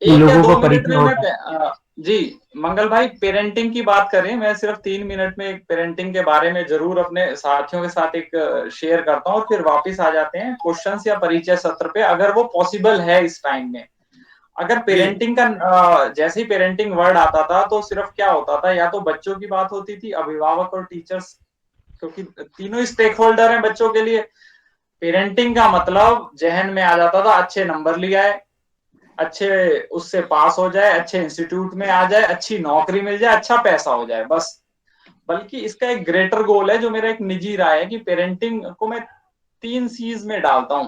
1 या 2 मिनट में मैं जी मंगल भाई पेरेंटिंग की बात करें, मैं सिर्फ 3 मिनट में पेरेंटिंग के बारे में जरूर अपने साथियों के साथ एक शेयर करता हूँ और फिर वापस आ जाते हैं क्वेश्चंस या परिचय सत्र पे, अगर वो पॉसिबल है इस टाइम में। अगर पेरेंटिंग का जैसे ही पेरेंटिंग वर्ड आता था तो सिर्फ क्या होता था, या तो बच्चों की बात होती थी, अभिभावक और टीचर्स, क्योंकि तीनों स्टेक होल्डर हैं बच्चों के लिए। पेरेंटिंग का मतलब जहन में आ जाता था अच्छे नंबर ले आए, अच्छे उससे पास हो जाए, अच्छे इंस्टीट्यूट में आ जाए, अच्छी नौकरी मिल जाए, अच्छा पैसा हो जाए, बस। बल्कि इसका एक ग्रेटर गोल है जो मेरा एक निजी राय है कि पेरेंटिंग को मैं 3 सीज में डालता हूं।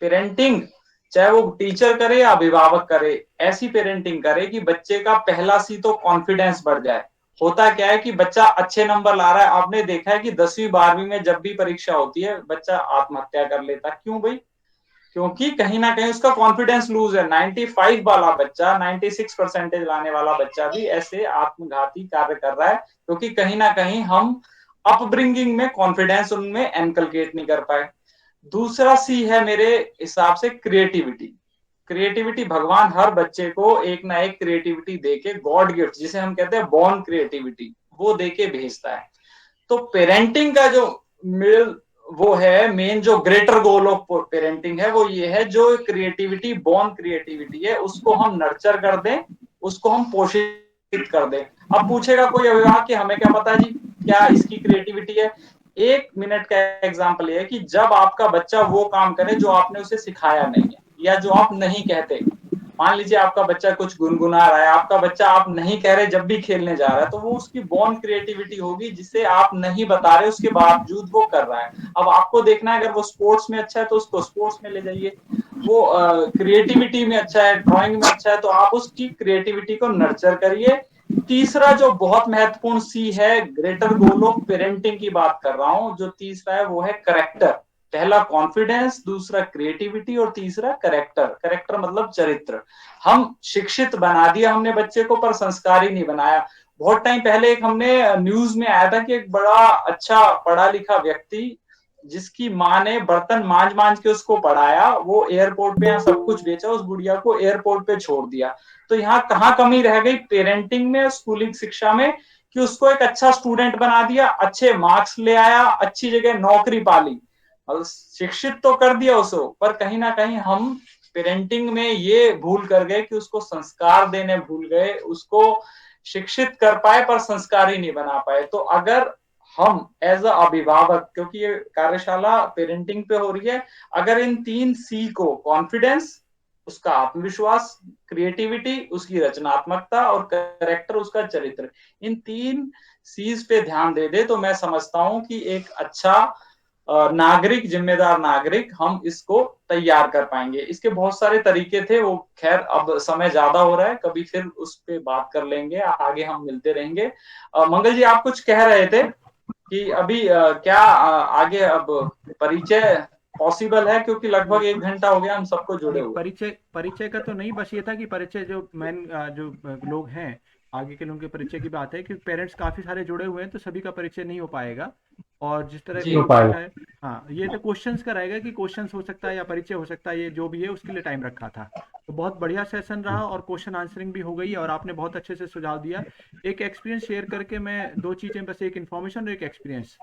पेरेंटिंग चाहे वो टीचर करे या अभिभावक करे, ऐसी पेरेंटिंग करे कि बच्चे का पहला सी तो कॉन्फिडेंस बढ़ जाए। होता क्या है कि बच्चा अच्छे नंबर ला रहा है, आपने देखा है कि 10वीं 12वीं में जब भी परीक्षा होती है बच्चा आत्महत्या कर लेता है। क्यों भाई? क्योंकि कहीं ना कहीं उसका कॉन्फिडेंस लूज है। 95 वाला बच्चा, 96 परसेंटेज लाने वाला बच्चा भी ऐसे आत्मघाती कार्य कर रहा है क्योंकि कहीं ना कहीं हम अपब्रिंगिंग में कॉन्फिडेंस उनमें एनकलकेट नहीं कर पाए। दूसरा सी है मेरे हिसाब से क्रिएटिविटी। क्रिएटिविटी भगवान हर बच्चे को एक ना एक क्रिएटिविटी देके, गॉड गिफ्ट जिसे हम कहते हैं बॉर्न क्रिएटिविटी, वो देके भेजता है। तो पेरेंटिंग का जो वो है मेन, जो ग्रेटर गोल ऑफ पेरेंटिंग है वो ये है, जो क्रिएटिविटी बॉर्न क्रिएटिविटी है उसको हम नर्चर कर दें, उसको हम पोषित कर दें। अब पूछेगा कोई अभिभावक कि हमें क्या पता जी क्या इसकी क्रिएटिविटी है। 1 मिनट का एग्जांपल ये है कि जब आपका बच्चा वो काम करे जो आपने उसे सिखाया नहीं है या जो आप नहीं कहते। मान लीजिए आपका बच्चा कुछ गुनगुना रहा है, आपका बच्चा आप नहीं कह रहे जब भी खेलने जा रहा है, तो वो उसकी बॉर्न क्रिएटिविटी होगी जिसे आप नहीं बता रहे, उसके बावजूद वो कर रहा है। अब आपको देखना है अगर वो स्पोर्ट्स में अच्छा है तो उसको स्पोर्ट्स में ले जाइए, वो क्रिएटिविटी में अच्छा है, ड्राइंग में अच्छा है, तो आप उसकी क्रिएटिविटी को नर्चर करिए। तीसरा जो बहुत महत्वपूर्ण सी है, ग्रेटर गोल ऑफ पेरेंटिंग की बात कर रहा हूं, जो तीसरा है वो है करेक्टर। पहला कॉन्फिडेंस, दूसरा क्रिएटिविटी और तीसरा करेक्टर। करेक्टर मतलब चरित्र। हम शिक्षित बना दिया हमने बच्चे को, पर संस्कारी नहीं बनाया। बहुत टाइम पहले एक हमने न्यूज में आया था कि एक बड़ा अच्छा पढ़ा लिखा व्यक्ति, जिसकी माँ ने बर्तन मांज मांज के उसको पढ़ाया, वो एयरपोर्ट पे यहाँ सब कुछ बेचा, उस गुड़िया को एयरपोर्ट पे छोड़ दिया। तो यहाँ कहाँ कमी रह गई? पेरेंटिंग में, स्कूलिंग शिक्षा में, कि उसको एक अच्छा स्टूडेंट बना दिया, अच्छे मार्क्स ले आया, अच्छी जगह नौकरी पाली, और शिक्षित तो कर दिया उसको, पर कहीं ना कहीं हम पेरेंटिंग में ये भूल कर गए कि उसको संस्कार देने भूल गए, उसको शिक्षित कर पाए पर संस्कारी नहीं बना पाए। तो अगर हम एज अ अभिभावक, क्योंकि ये कार्यशाला पेरेंटिंग पे हो रही है, अगर इन 3 सी को, कॉन्फिडेंस, उसका आत्मविश्वास, क्रिएटिविटी उसकी रचनात्मकता, और करेक्टर उसका चरित्र, इन 3 सीज पे ध्यान दे दे, तो मैं समझता हूं कि एक अच्छा नागरिक, जिम्मेदार नागरिक हम इसको तैयार कर पाएंगे। इसके बहुत सारे तरीके थे, वो खैर अब समय ज्यादा हो रहा है, कभी फिर उस पे बात कर लेंगे, आगे हम मिलते रहेंगे। मंगल जी, आप कुछ कह रहे थे कि अभी क्या आगे अब परिचय पॉसिबल है, क्योंकि लगभग 1 घंटा हो गया हम सबको जुड़े नहीं, हुए। परिचय परिचय का तो नहीं, बस ये था कि परिचय जो मेन जो लोग हैं आगे के लोगों के परिचय की बात है कि पेरेंट्स काफी सारे जुड़े हुए हैं, तो सभी का परिचय नहीं हो पाएगा। और जिस तरह जी से हो पाएगा। है, हाँ, ये तो क्वेश्चंस का रहेगा कि क्वेश्चंस हो सकता है या परिचय हो सकता है, ये जो भी है उसके लिए टाइम रखा था। तो बहुत बढ़िया सेशन रहा और क्वेश्चन आंसरिंग भी हो गई और आपने बहुत अच्छे से सुझाव दिया। एक एक्सपीरियंस शेयर करके मैं 2 चीजें, बस एक इन्फॉर्मेशन और एक एक्सपीरियंस।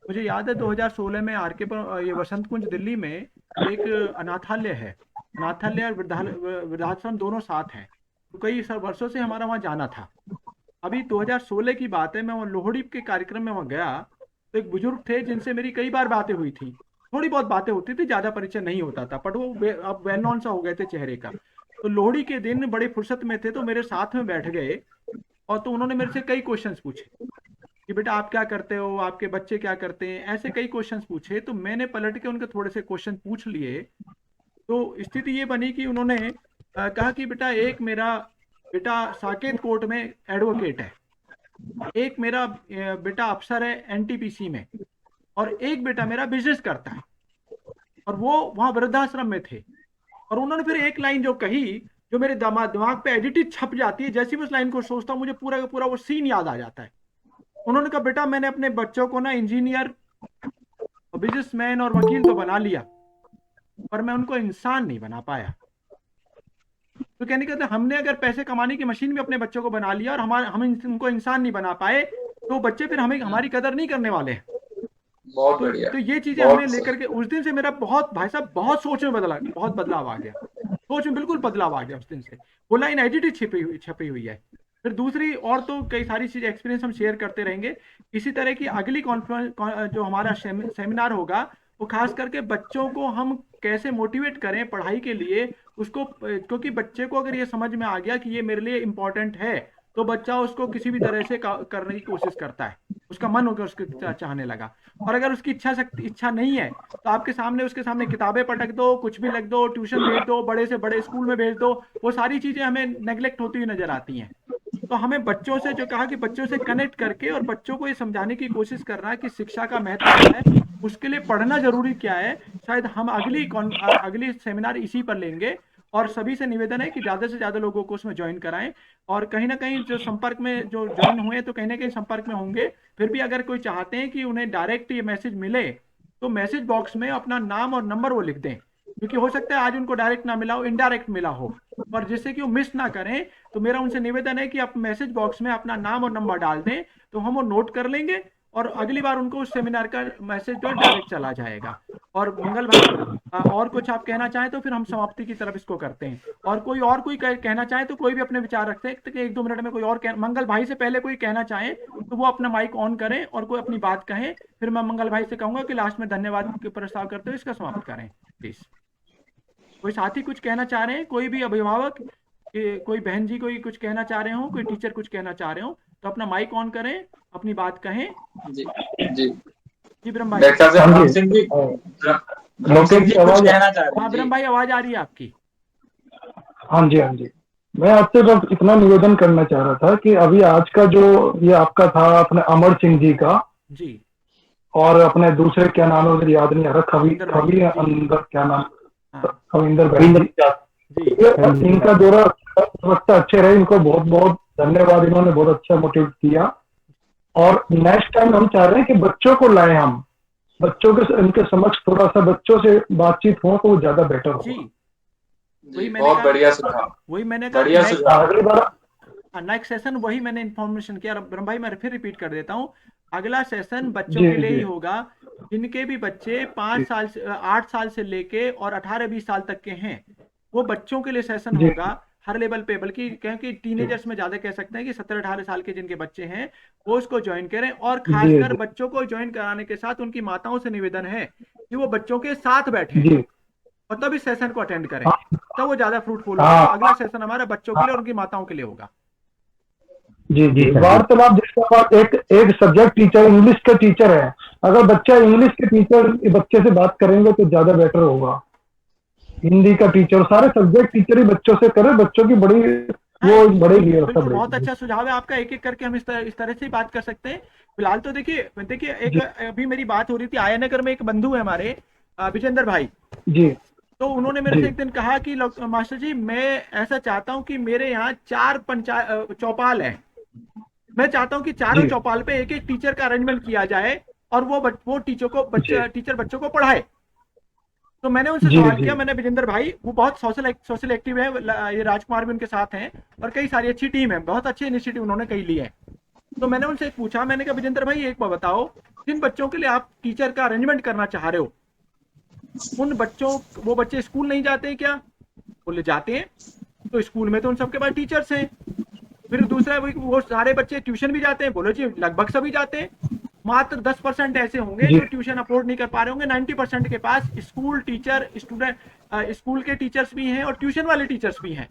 मुझे याद है 2016 में आरके पर ये वसंत कुंज दिल्ली में एक अनाथालय है। अनाथालय और वृद्धाश्रम दोनों साथ हैं। तो कई वर्षों से हमारा वहाँ जाना था। अभी 2016 की बात है, मैं वहाँ लोहड़ी के कार्यक्रम में वहाँ गया, तो एक बुजुर्ग थे जिनसे मेरी कई बार बातें हुई थी। थोड़ी बहुत बातें होती थी, ज़्यादा परिचय नहीं होता था, बट वो अब वेल नॉन सा हो गए थे चेहरे का। तो लोहड़ी के दिन बड़े फुर्सत में थे, तो मेरे साथ में बैठ गए और तो उन्होंने मेरे से कई क्वेश्चंस पूछे कि बेटा आप क्या करते हो, आपके बच्चे क्या करते हैं, ऐसे कई क्वेश्चंस पूछे। तो मैंने पलट के उनके थोड़े से क्वेश्चन पूछ लिए। तो स्थिति ये बनी कि उन्होंने कहा कि बेटा एक मेरा बेटा साकेत कोर्ट में एडवोकेट है, एक मेरा बेटा अफसर है एनटीपीसी में, और एक बेटा मेरा बिजनेस करता है, और वो वहाँ वृद्धाश्रम में थे। और उन्होंने फिर एक लाइन जो कही, जो मेरे दिमाग पे एडिटेड छप जाती है, जैसे भी उस लाइन को सोचता हूँ मुझे पूरा का पूरा वो सीन याद आ जाता है। उन्होंने कहा बेटा मैंने अपने बच्चों को ना इंजीनियर और बिजनेसमैन और वकील तो बना लिया, पर मैं उनको इंसान नहीं बना पाया। तो कहने का हमने अगर पैसे कमाने की मशीन भी अपने बच्चों को बना लिया और हम उनको इंसान नहीं बना पाए, तो बच्चे फिर हमें हमारी कदर नहीं करने वाले हैं। बहुत बढ़िया। तो ये चीजें बहुत हमने लेकर के उस दिन से मेरा बहुत, भाई साहब, बहुत सोच में बहुत बदलाव आ गया। सोच में बिल्कुल बदलाव आ गया उस दिन से। वो लाइन एडिटेड छपी हुई है। फिर दूसरी और तो कई सारी चीज एक्सपीरियंस हम शेयर करते रहेंगे। इसी तरह की अगली कॉन्फ्रेंस जो हमारा सेमिनार होगा, वो खास करके बच्चों को हम कैसे मोटिवेट करें पढ़ाई के लिए उसको, क्योंकि बच्चे को अगर ये समझ में आ गया कि ये मेरे लिए इम्पोर्टेंट है, तो बच्चा उसको किसी भी तरह से करने की कोशिश करता है, उसका मन होकर उसके चाहने लगा। और अगर उसकी इच्छा नहीं है, तो आपके सामने उसके सामने किताबें पटक दो, कुछ भी लिख दो, ट्यूशन भेज दो, बड़े से बड़े स्कूल में भेज दो, वो सारी चीजें हमें नेग्लेक्ट होती हुई नजर आती हैं। तो हमें बच्चों से, जो कहा कि बच्चों से कनेक्ट करके और बच्चों को ये समझाने की कोशिश करना कि शिक्षा का महत्व क्या है, उसके लिए पढ़ना जरूरी क्या है। शायद हम अगली सेमिनार इसी पर लेंगे। और सभी से निवेदन है कि ज्यादा से ज्यादा लोगों को उसमें ज्वाइन कराएं। और कहीं ना कहीं जो संपर्क में जो ज्वाइन हुए तो कहीं ना कहीं संपर्क में होंगे। फिर भी अगर कोई चाहते हैं कि उन्हें डायरेक्ट ये मैसेज मिले, तो मैसेज बॉक्स में अपना नाम और नंबर वो लिख दें, क्योंकि हो सकता है आज उनको डायरेक्ट ना मिला हो, इनडायरेक्ट मिला हो, और जिससे कि वो मिस ना करें। तो मेरा उनसे निवेदन है कि आप मैसेज बॉक्स में अपना नाम और नंबर डाल दें, तो हम वो नोट कर लेंगे और अगली बार उनको उस सेमिनार का मैसेज जो डायरेक्ट चला जाएगा। और मंगल भाई, और कुछ आप कहना चाहें तो फिर हम समाप्ति की तरफ इसको करते हैं। और कोई कहना चाहे तो कोई भी अपने विचार रखते हैं, तो 1-2 मिनट में कोई और मंगल भाई से पहले कोई कहना चाहे तो वो अपना माइक ऑन करें और कोई अपनी बात कहें। फिर मैं मंगल भाई से कहूंगा कि लास्ट में धन्यवाद के प्रस्ताव करते हुए इसका समाप्त करें प्लीज। कोई साथी कुछ कहना चाह रहे हैं, कोई भी अभिभावक, कोई बहन जी कोई कुछ कहना चाह रहे हो, कोई टीचर कुछ कहना चाह रहे हो, तो अपना माइक ऑन करें, अपनी बात कहें। जी जी जी ब्रह्म भाई। मेरे ख्याल से ब्रह्म सिंह जी कुछ कहना चाह रहे हाँ हैं। ब्रह्म भाई, आवाज आ रही है आपकी। हाँ जी, हाँ जी। मैं आपसे बस इतना निवेदन करना चाह रहा था कि अभी आज का जो ये आपका था अपने अमर सिंह जी का, जी और अपने दूसरे क्या नाम है, मुझे याद नहीं आ रहा, कवि अंदर क्या नाम, कविंदर भाई जी जी, इनका दौरा वक्त अच्छे रहे, इनको बहुत बहुत धन्यवाद, इन्होंने बहुत अच्छा मोटिवेट किया। और नेक्स्ट टाइम हम चाह रहे हैं कि बच्चों को लाएं, हम बच्चों के इनके समक्ष थोड़ा सा बच्चों से बातचीत हो तो वो ज्यादा बेटर जी होगा। वही मैंने बहुत कहा, बढ़िया सुझाव, वही मैंने कहा बढ़िया सुझाव। अगली बार नेक्स्ट सेशन वही मैंने इन्फॉर्मेशन किया। ब्रह्म भाई मैं फिर रिपीट कर देता हूँ, अगला सेशन बच्चों जी के लिए जी ही होगा जिनके भी बच्चे 5 साल से 8 साल से लेके और 18-20 साल तक के हैं, वो बच्चों के लिए सेशन जी होगा हर लेवल पे। बल्कि क्योंकि टीनेजर्स में ज्यादा कह सकते हैं कि 17-18 साल के जिनके बच्चे हैं वो उसको ज्वाइन करें। और जी खासकर जी बच्चों को ज्वाइन कराने के साथ उनकी माताओं से निवेदन है कि वो बच्चों के साथ बैठें जी और तब इस सेशन को अटेंड करें, हाँ तब वो ज्यादा फ्रूटफुल होगा। तो हाँ अगला सेशन हमारा बच्चों के लिए हाँ, और उनकी माताओं के लिए होगा। जी जी जी सर जी। वार्तालाप, जिसके बाद एक एक सब्जेक्ट टीचर, इंग्लिश का टीचर है, अगर बच्चा इंग्लिश के टीचर बच्चे से बात करेंगे तो ज्यादा बेटर होगा। हिंदी का टीचर, सारे सब्जेक्ट टीचर ही बच्चों से करें, बच्चों की बड़ी हाँ वो बढ़ेगी, व्यवस्था बिल्कुल, बहुत बढ़ेगी। अच्छा सुझाव है आपका। एक एक करके हम इस तरह से ही बात कर सकते हैं। फिलहाल तो देखिए देखिए एक जी अभी मेरी बात हो रही थी, आया नगर में एक बंधु है हमारे, विजेंद्र भाई। जी तो उन्होंने मेरे से जी एक दिन कहा कि मास्टर जी मैं ऐसा चाहता हूँ कि मेरे यहाँ 4 पंचायत चौपाल है, मैं चाहता हूँ कि चारों जी चौपाल पे एक एक टीचर का अरेंजमेंट किया जाए और वो जी टीचर बच्चों को पढ़ाए। तो मैंने उनसे जी सवाल जी किया, मैंने विजेंद्र भाई, वो बहुत सोशल एक्टिव है, ये राजकुमार भी उनके साथ हैं और कई सारी अच्छी टीम है, बहुत अच्छे इनिशिएटिव उन्होंने कई लिए हैं। तो मैंने उनसे पूछा, मैंने कहा विजेंद्र भाई एक बार बताओ, जिन बच्चों के लिए आप टीचर का अरेंजमेंट करना चाह रहे हो उन बच्चों वो बच्चे स्कूल नहीं जाते हैं क्या? बोले जाते हैं। तो स्कूल में तो उन सबके पास टीचर्स हैं। फिर दूसरा वो सारे बच्चे ट्यूशन भी जाते हैं? बोलो जी लगभग सभी जाते हैं। मात्र 10% ऐसे होंगे जी जो ट्यूशन अफोर्ड नहीं कर पा रहे होंगे। 90% के पास स्कूल टीचर स्टूडेंट स्कूल के टीचर्स भी हैं और ट्यूशन वाले टीचर्स भी हैं।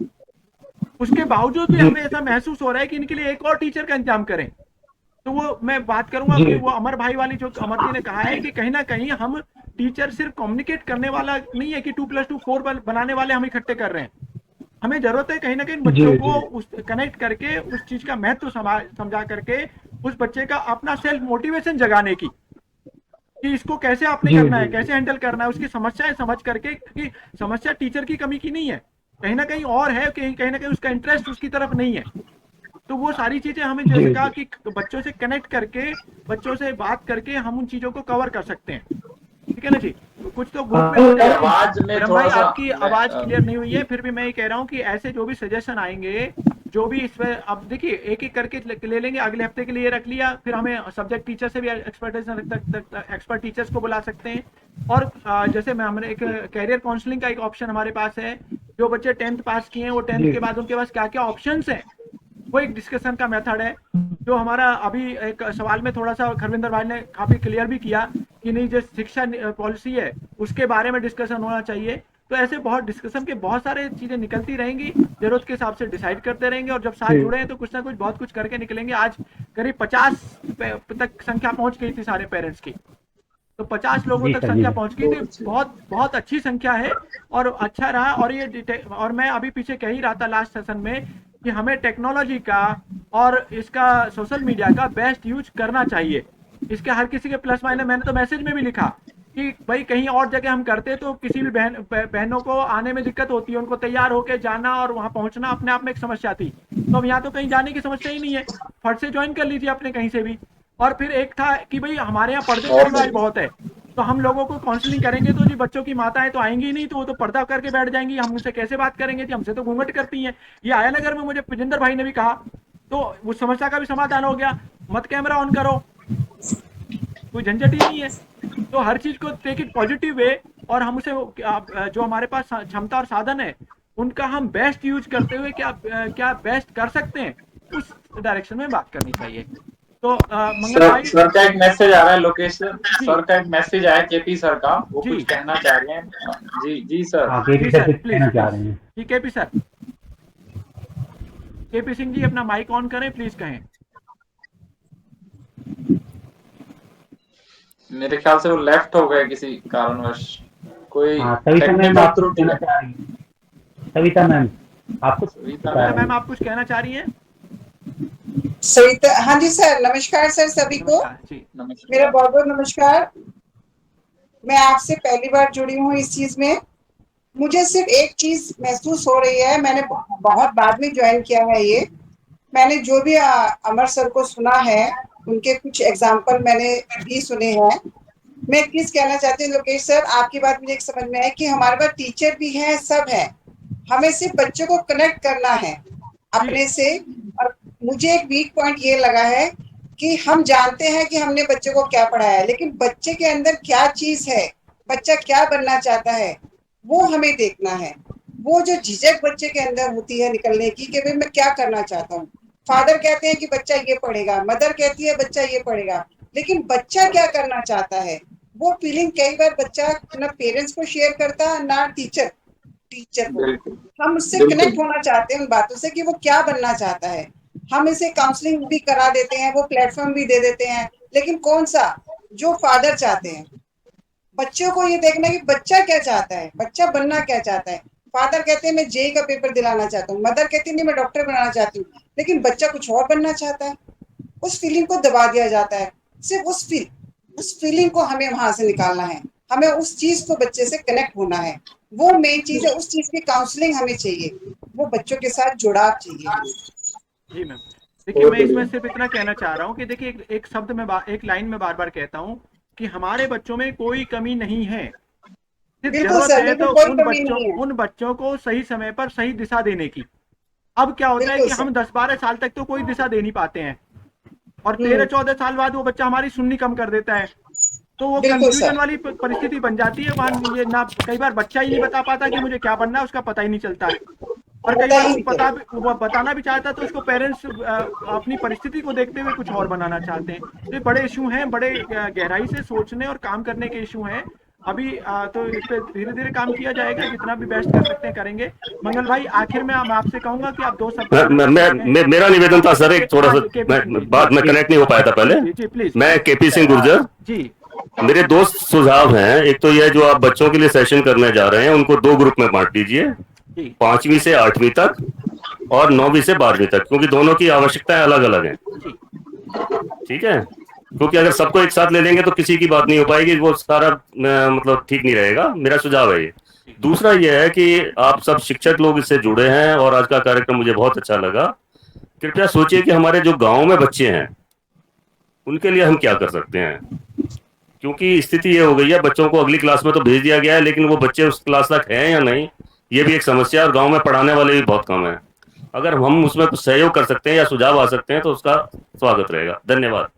उसके बावजूद भी जी हमें ऐसा महसूस हो रहा है कि इनके लिए एक और टीचर का इंतजाम करें। तो वो मैं बात करूंगा जी कि वो अमर भाई वाली जो अमर जी ने कहा है कि कहीं ना कहीं हम टीचर सिर्फ कम्युनिकेट करने वाला नहीं है कि 2+2 4 बनाने वाले हम इकट्ठे कर रहे हैं। हमें जरूरत है कहीं ना कहीं जी बच्चों को जी उस कनेक्ट करके उस चीज का महत्व समझा करके उस बच्चे का अपना सेल्फ मोटिवेशन जगाने की, कि इसको कैसे आपने जी करना है, जी कैसे हैंडल करना है, उसकी समस्याएं समझ करके कि समस्या टीचर की कमी की नहीं है, कहीं ना कहीं और है, कहीं ना कहीं उसका इंटरेस्ट उसकी तरफ नहीं है। तो वो सारी चीजें हमें जी जैसे कहा जी कि बच्चों से कनेक्ट करके बच्चों से बात करके हम उन चीजों को कवर कर सकते हैं। ठीक है ना जी? तो कुछ तो ग्रुप में हो जाएगा। आवाज में ब्रह्म थोड़ा भाई सा आपकी आवाज क्लियर नहीं हुई है, फिर भी मैं ये कह रहा हूँ कि ऐसे जो भी सजेशन आएंगे, जो भी इस पे अब देखिए एक एक करके ले लेंगे। अगले हफ्ते के लिए रख लिया, फिर हमें सब्जेक्ट टीचर से भी एक्सपर्ट टीचर्स को बुला सकते हैं। और जैसे मैं हमने एक कैरियर काउंसलिंग का एक ऑप्शन हमारे पास है। जो बच्चे 10th पास किए हैं वो 10th जी के बाद उनके पास क्या क्या ऑप्शंस हैं, वो एक डिस्कशन का मेथड है। जो हमारा अभी एक सवाल में थोड़ा सा खरविंदर भाई ने काफी क्लियर भी किया कि नहीं, जो शिक्षा पॉलिसी है उसके बारे में डिस्कशन होना चाहिए। तो ऐसे बहुत डिस्कशन के बहुत सारे चीजें निकलती रहेंगी, जरूरत के हिसाब से डिसाइड करते रहेंगे और जब साथ जी जुड़े हैं तो कुछ ना कुछ बहुत कुछ करके निकलेंगे। आज करीब 50 तक संख्या पहुंच गई थी सारे पेरेंट्स की, तो 50 लोगों जी तक सर जी संख्या सर। पहुंच गई थी। बहुत बहुत अच्छी संख्या है और अच्छा रहा। और मैं अभी पीछे कह ही रहा था लास्ट सेशन में कि हमें टेक्नोलॉजी का और इसका सोशल मीडिया का बेस्ट यूज करना चाहिए। इसके हर किसी के प्लस माइनस, मैंने तो मैसेज में भी लिखा कि भाई कहीं और जगह हम करते तो किसी भी बहनों को आने में दिक्कत होती है, उनको तैयार होकर जाना और वहां पहुंचना अपने आप में एक समस्या थी। तो अब यहाँ तो कहीं जाने की समस्या ही नहीं है, फट से ज्वाइन कर लीजिए अपने कहीं से भी। और फिर एक था कि भाई हमारे यहाँ पर्दे का बहुत रिवाज बढ़िया। बहुत है, तो हम लोगों को काउंसलिंग करेंगे तो जी बच्चों की माताएं तो आएंगी ही नहीं, तो वो तो पर्दा करके बैठ जाएंगी, हम उनसे कैसे बात करेंगे जी, हमसे तो घूंघट करती हैं। ये आया नगर में मुझे विजेंद्र भाई ने भी कहा, तो उस समस्या का भी समाधान हो गया। मत कैमरा ऑन करो, कोई झंझट ही नहीं है। तो हर चीज को टेक इट पॉजिटिव वे और हम उसे जो हमारे पास क्षमता और साधन है उनका हम बेस्ट यूज करते हुए क्या बेस्ट कर सकते हैं उस डायरेक्शन में बात करनी चाहिए। तो मंगल भाई सर का एक मैसेज आ रहा है, लोकेश जी सर का एक मैसेज आया केपी सर का, वो जी कुछ कहना चाह रहे हैं। जी जी सर। हाँ के जी पी सर सर कुछ प्लीज कहना चाह प्लीज। रहे हैं। जी KP sir, KP Singh ji अपना माइक ऑन करें प्लीज, कहें। मेरे ख्याल से वो लेफ्ट हो गए किसी कारणवश, कोई हाँ सविता मैम टेक्निकल आप कुछ त्रुटि कहना है। चाह रही हैं? सविता मैम आप कुछ सविता बता सविता रही मैम हैं? आप कुछ कहना चाह रही हैं? सरिता, हाँ जी सर, नमस्कार सर सभी को। नमस्कार जी। मेरा नमस्कार। बहुत बहुत नमस्कार। मैं आपसे पहली बार जुड़ी हूँ इस चीज में। मुझे सिर्फ एक चीज महसूस हो रही है, मैंने बहुत बाद में ज्वाइन किया है ये। मैंने जो भी अमर सर को सुना है, उनके कुछ एग्जाम्पल मैंने भी सुने हैं। मैं एक चीज कहना चाहती हूँ लोकेश सर, आपकी बात मुझे एक समझ में है कि हमारे पास टीचर भी हैं, सब है, हमें सिर्फ बच्चों को कनेक्ट करना है अपने से। और मुझे एक वीक पॉइंट ये लगा है कि हम जानते हैं कि हमने बच्चे को क्या पढ़ाया है, लेकिन बच्चे के अंदर क्या चीज है, बच्चा क्या बनना चाहता है, वो हमें देखना है। वो जो झिझक बच्चे के अंदर होती है निकलने की कि भाई मैं क्या करना चाहता हूँ। फादर कहते हैं कि बच्चा ये पढ़ेगा, मदर कहती है बच्चा ये पढ़ेगा, लेकिन बच्चा क्या करना चाहता है, वो फीलिंग कई बार बच्चा ना पेरेंट्स को शेयर करता, ना टीचर को। बिल्कुल हम उससे बिल्कुल कनेक्ट होना चाहते हैं उन बातों से कि वो क्या बनना चाहता है। हम इसे काउंसलिंग भी करा देते हैं, वो प्लेटफॉर्म भी दे देते हैं, लेकिन कौन सा जो फादर चाहते हैं। बच्चों को ये देखना कि बच्चा क्या चाहता है, बच्चा बनना क्या चाहता है। फादर कहते हैं मैं जेई का पेपर दिलाना चाहता हूँ, मदर कहती है नहीं मैं डॉक्टर बनाना चाहती हूँ, लेकिन बच्चा कुछ और बनना चाहता है। उस फीलिंग को दबा दिया जाता है। सिर्फ उस फीलिंग को हमें वहां से निकालना है। हमें उस चीज को बच्चे से कनेक्ट होना है। वो मेन चीज है, उस चीज की काउंसलिंग हमें चाहिए, वो बच्चों के साथ जुड़ाव चाहिए हमें। जी मैम, देखिए मैं इसमें सिर्फ इतना कहना चाह रहा हूँ कि देखिए एक शब्द में एक लाइन में बार बार कहता हूँ कि हमारे बच्चों में कोई कमी नहीं है। सिर्फ बिल्कुल जरूरत सर, है बिल्कुल तो कोई कमी नहीं है। उन बच्चों को सही समय पर सही दिशा देने की। अब क्या होता है बिल्कुल कि सर। हम 10-12 साल तक तो कोई दिशा दे नहीं पाते हैं, और हम्म। 13-14 साल बाद वो बच्चा हमारी सुननी कम कर देता है। तो वो बिल्कुल कंफ्यूजन सर। वाली परिस्थिति बन जाती है। वहां ये ना कई बार बच्चा ही नहीं बता पाता कि मुझे क्या बनना है, उसका पता ही नहीं चलता है। और कई पता बार ही वो नहीं चला। वो बताना भी चाहता है तो उसको पेरेंट्स अपनी परिस्थिति को देखते हुए कुछ और बनाना चाहते हैं। तो ये बड़े इशू हैं, बड़े गहराई से सोचने और काम करने के इशू हैं। अभी तो इस पे धीरे धीरे काम किया जाएगा, जितना भी बेस्ट कर सकते हैं करेंगे। मंगल भाई, आखिर में मैं आपसे कहूंगा कि आप 2 शब्द मैं, बोल मैं, सकते हैं। मैं मेरा निवेदन था सर, एक थोड़ा हाँ सा, जी, केपी सिंह जी, मैं जी बात में कनेक्ट नहीं हो पाया था पहले। जी जी, प्लीज मैं केपी सिंह गुर्जर। जी मेरे दो सुझाव हैं। एक तो यह जो आप बच्चों के लिए सेशन करने जा रहे हैं उनको 2 ग्रुप में बांट दीजिए, जी 5वीं से 8वीं तक और 9वीं से 12वीं तक, क्योंकि दोनों की आवश्यकताएं अलग अलग हैं। जी ठीक है, क्योंकि अगर सबको एक साथ ले लेंगे तो किसी की बात नहीं हो पाएगी, वो सारा मतलब ठीक नहीं रहेगा। मेरा सुझाव है ये। दूसरा ये है कि आप सब शिक्षक लोग इससे जुड़े हैं और आज का कार्यक्रम मुझे बहुत अच्छा लगा। कृपया सोचिए कि हमारे जो गांव में बच्चे हैं उनके लिए हम क्या कर सकते हैं, क्योंकि स्थिति ये हो गई है, बच्चों को अगली क्लास में तो भेज दिया गया है, लेकिन वो बच्चे उस क्लास तक हैं या नहीं, ये भी एक समस्या है। और गांव में पढ़ाने वाले भी बहुत कम हैं। अगर हम उसमें कुछ सहयोग कर सकते हैं या सुझाव आ सकते हैं तो उसका स्वागत रहेगा। धन्यवाद।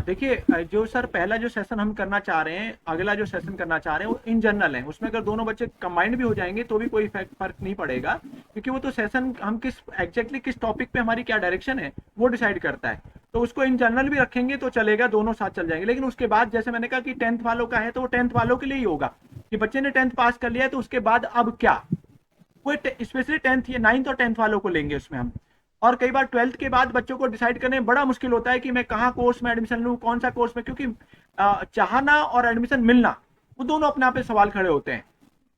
देखिए, जो सर पहला जो सेशन हम करना चाह रहे हैं, अगला जो सेशन करना चाह रहे हैं वो इन जनरल है। उसमें अगर दोनों बच्चे कंबाइंड भी हो जाएंगे तो भी कोई फर्क नहीं पड़ेगा, क्योंकि वो तो सेशन हम एग्जैक्टली किस टॉपिक पे हमारी क्या डायरेक्शन है वो डिसाइड करता है। तो उसको इन जनरल भी रखेंगे तो चलेगा, दोनों साथ चल जाएंगे। लेकिन उसके बाद जैसे मैंने कहा कि 10th वालों का है तो वो 10th वालों के लिए ही होगा कि बच्चे ने 10th पास कर लिया है तो उसके बाद अब क्या, कोई स्पेशली 10th या 9th और 10th वालों को लेंगे उसमें हम। और कई बार 12th के बाद बच्चों को डिसाइड करने में बड़ा मुश्किल होता है कि मैं कहाँ कोर्स में एडमिशन लूँ, कौन सा कोर्स में, क्योंकि चाहना और एडमिशन मिलना वो दोनों अपने आप पे सवाल खड़े होते हैं।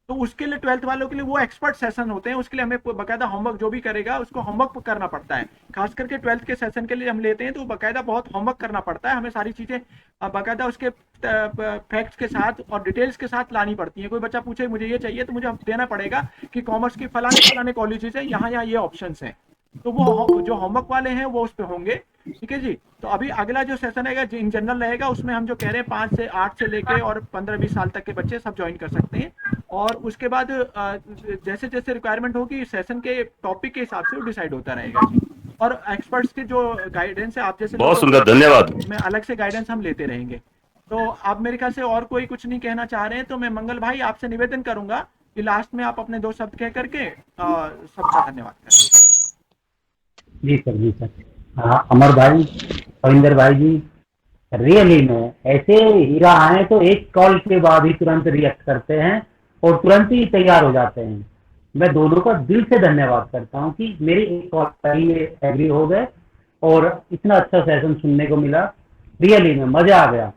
तो उसके लिए 12th वालों के लिए वो एक्सपर्ट सेशन होते हैं, उसके लिए हमें बकायदा होमवर्क जो भी करेगा उसको होमवर्क करना पड़ता है। खास करके 12th के सेशन के लिए हम लेते हैं तो बकायदा बहुत होमवर्क करना पड़ता है, हमें सारी चीजें बकायदा उसके फैक्ट्स के साथ और डिटेल्स के साथ लानी पड़ती है। कोई बच्चा पूछे मुझे ये चाहिए तो मुझे देना पड़ेगा कि कॉमर्स की फलाने फलाने कॉलेजेस है, यहाँ यहाँ ये ऑप्शन है। तो वो जो होमवर्क वाले हैं वो उस पर होंगे। ठीक है जी। तो अभी अगला जो सेशन है इन जनरल रहेगा, उसमें हम जो कह रहे हैं 5 से 8 से लेके और 15-20 साल तक के बच्चे सब ज्वाइन कर सकते हैं। और उसके बाद जैसे जैसे रिक्वायरमेंट होगी सेशन के टॉपिक के हिसाब से वो डिसाइड होता रहेगा जी। और एक्सपर्ट्स के जो गाइडेंस है आप जैसे बहुत सुंदर, धन्यवाद। में अलग से गाइडेंस हम लेते रहेंगे। तो आप मेरे ख्याल से और कोई कुछ नहीं कहना चाह रहे हैं, तो मैं मंगल भाई आपसे निवेदन करूंगा कि लास्ट में आप अपने 2 शब्द कह करके सबका धन्यवाद करें। जी सर, जी सर। हाँ, अमर भाई, रविंदर भाई जी, रियली में ऐसे हीरा आए तो एक कॉल के बाद ही तुरंत रिएक्ट करते हैं और तुरंत ही तैयार हो जाते हैं। मैं दोनों का दिल से धन्यवाद करता हूँ कि मेरी एक कॉल पर ही एग्री हो गए और इतना अच्छा सेशन सुनने को मिला। रियली में मजा आ गया।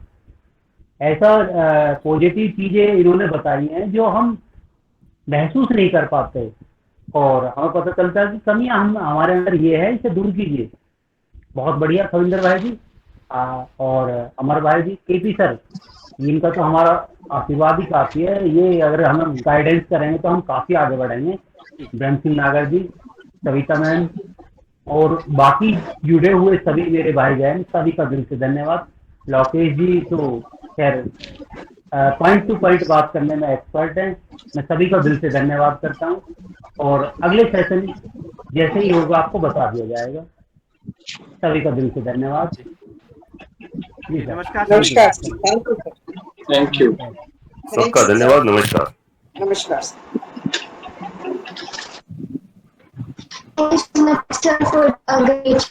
ऐसा पॉजिटिव चीजें इन्होंने बताई हैं जो हम महसूस नहीं कर पाते। और हमें पता चलता है कि कमियां हम हमारे अंदर ये है, इसे दूर कीजिए। बहुत बढ़िया खविंदर भाई जी। और अमर भाई जी, केपी सर, इनका तो हमारा आशीर्वाद ही काफी है। ये अगर हम गाइडेंस करेंगे तो हम काफी आगे बढ़ेंगे। ब्रह्म सिंह नागर जी, सविता मैम और बाकी जुड़े हुए सभी मेरे भाई बहन, सभी का दिल से धन्यवाद। लोकेश जी तो खैर पॉइंट टू पॉइंट बात करने में एक्सपर्ट हैं। मैं सभी का दिल से धन्यवाद करता हूँ और अगले सेशन जैसे ही होगा आपको बता दिया जाएगा। सभी का दिल से धन्यवाद जी सर। नमस्कार नमस्कार sir, thank you sir. Thank you. सबका धन्यवाद। नमस्कार। नमस्कार sir. Thanks, Mr. for a great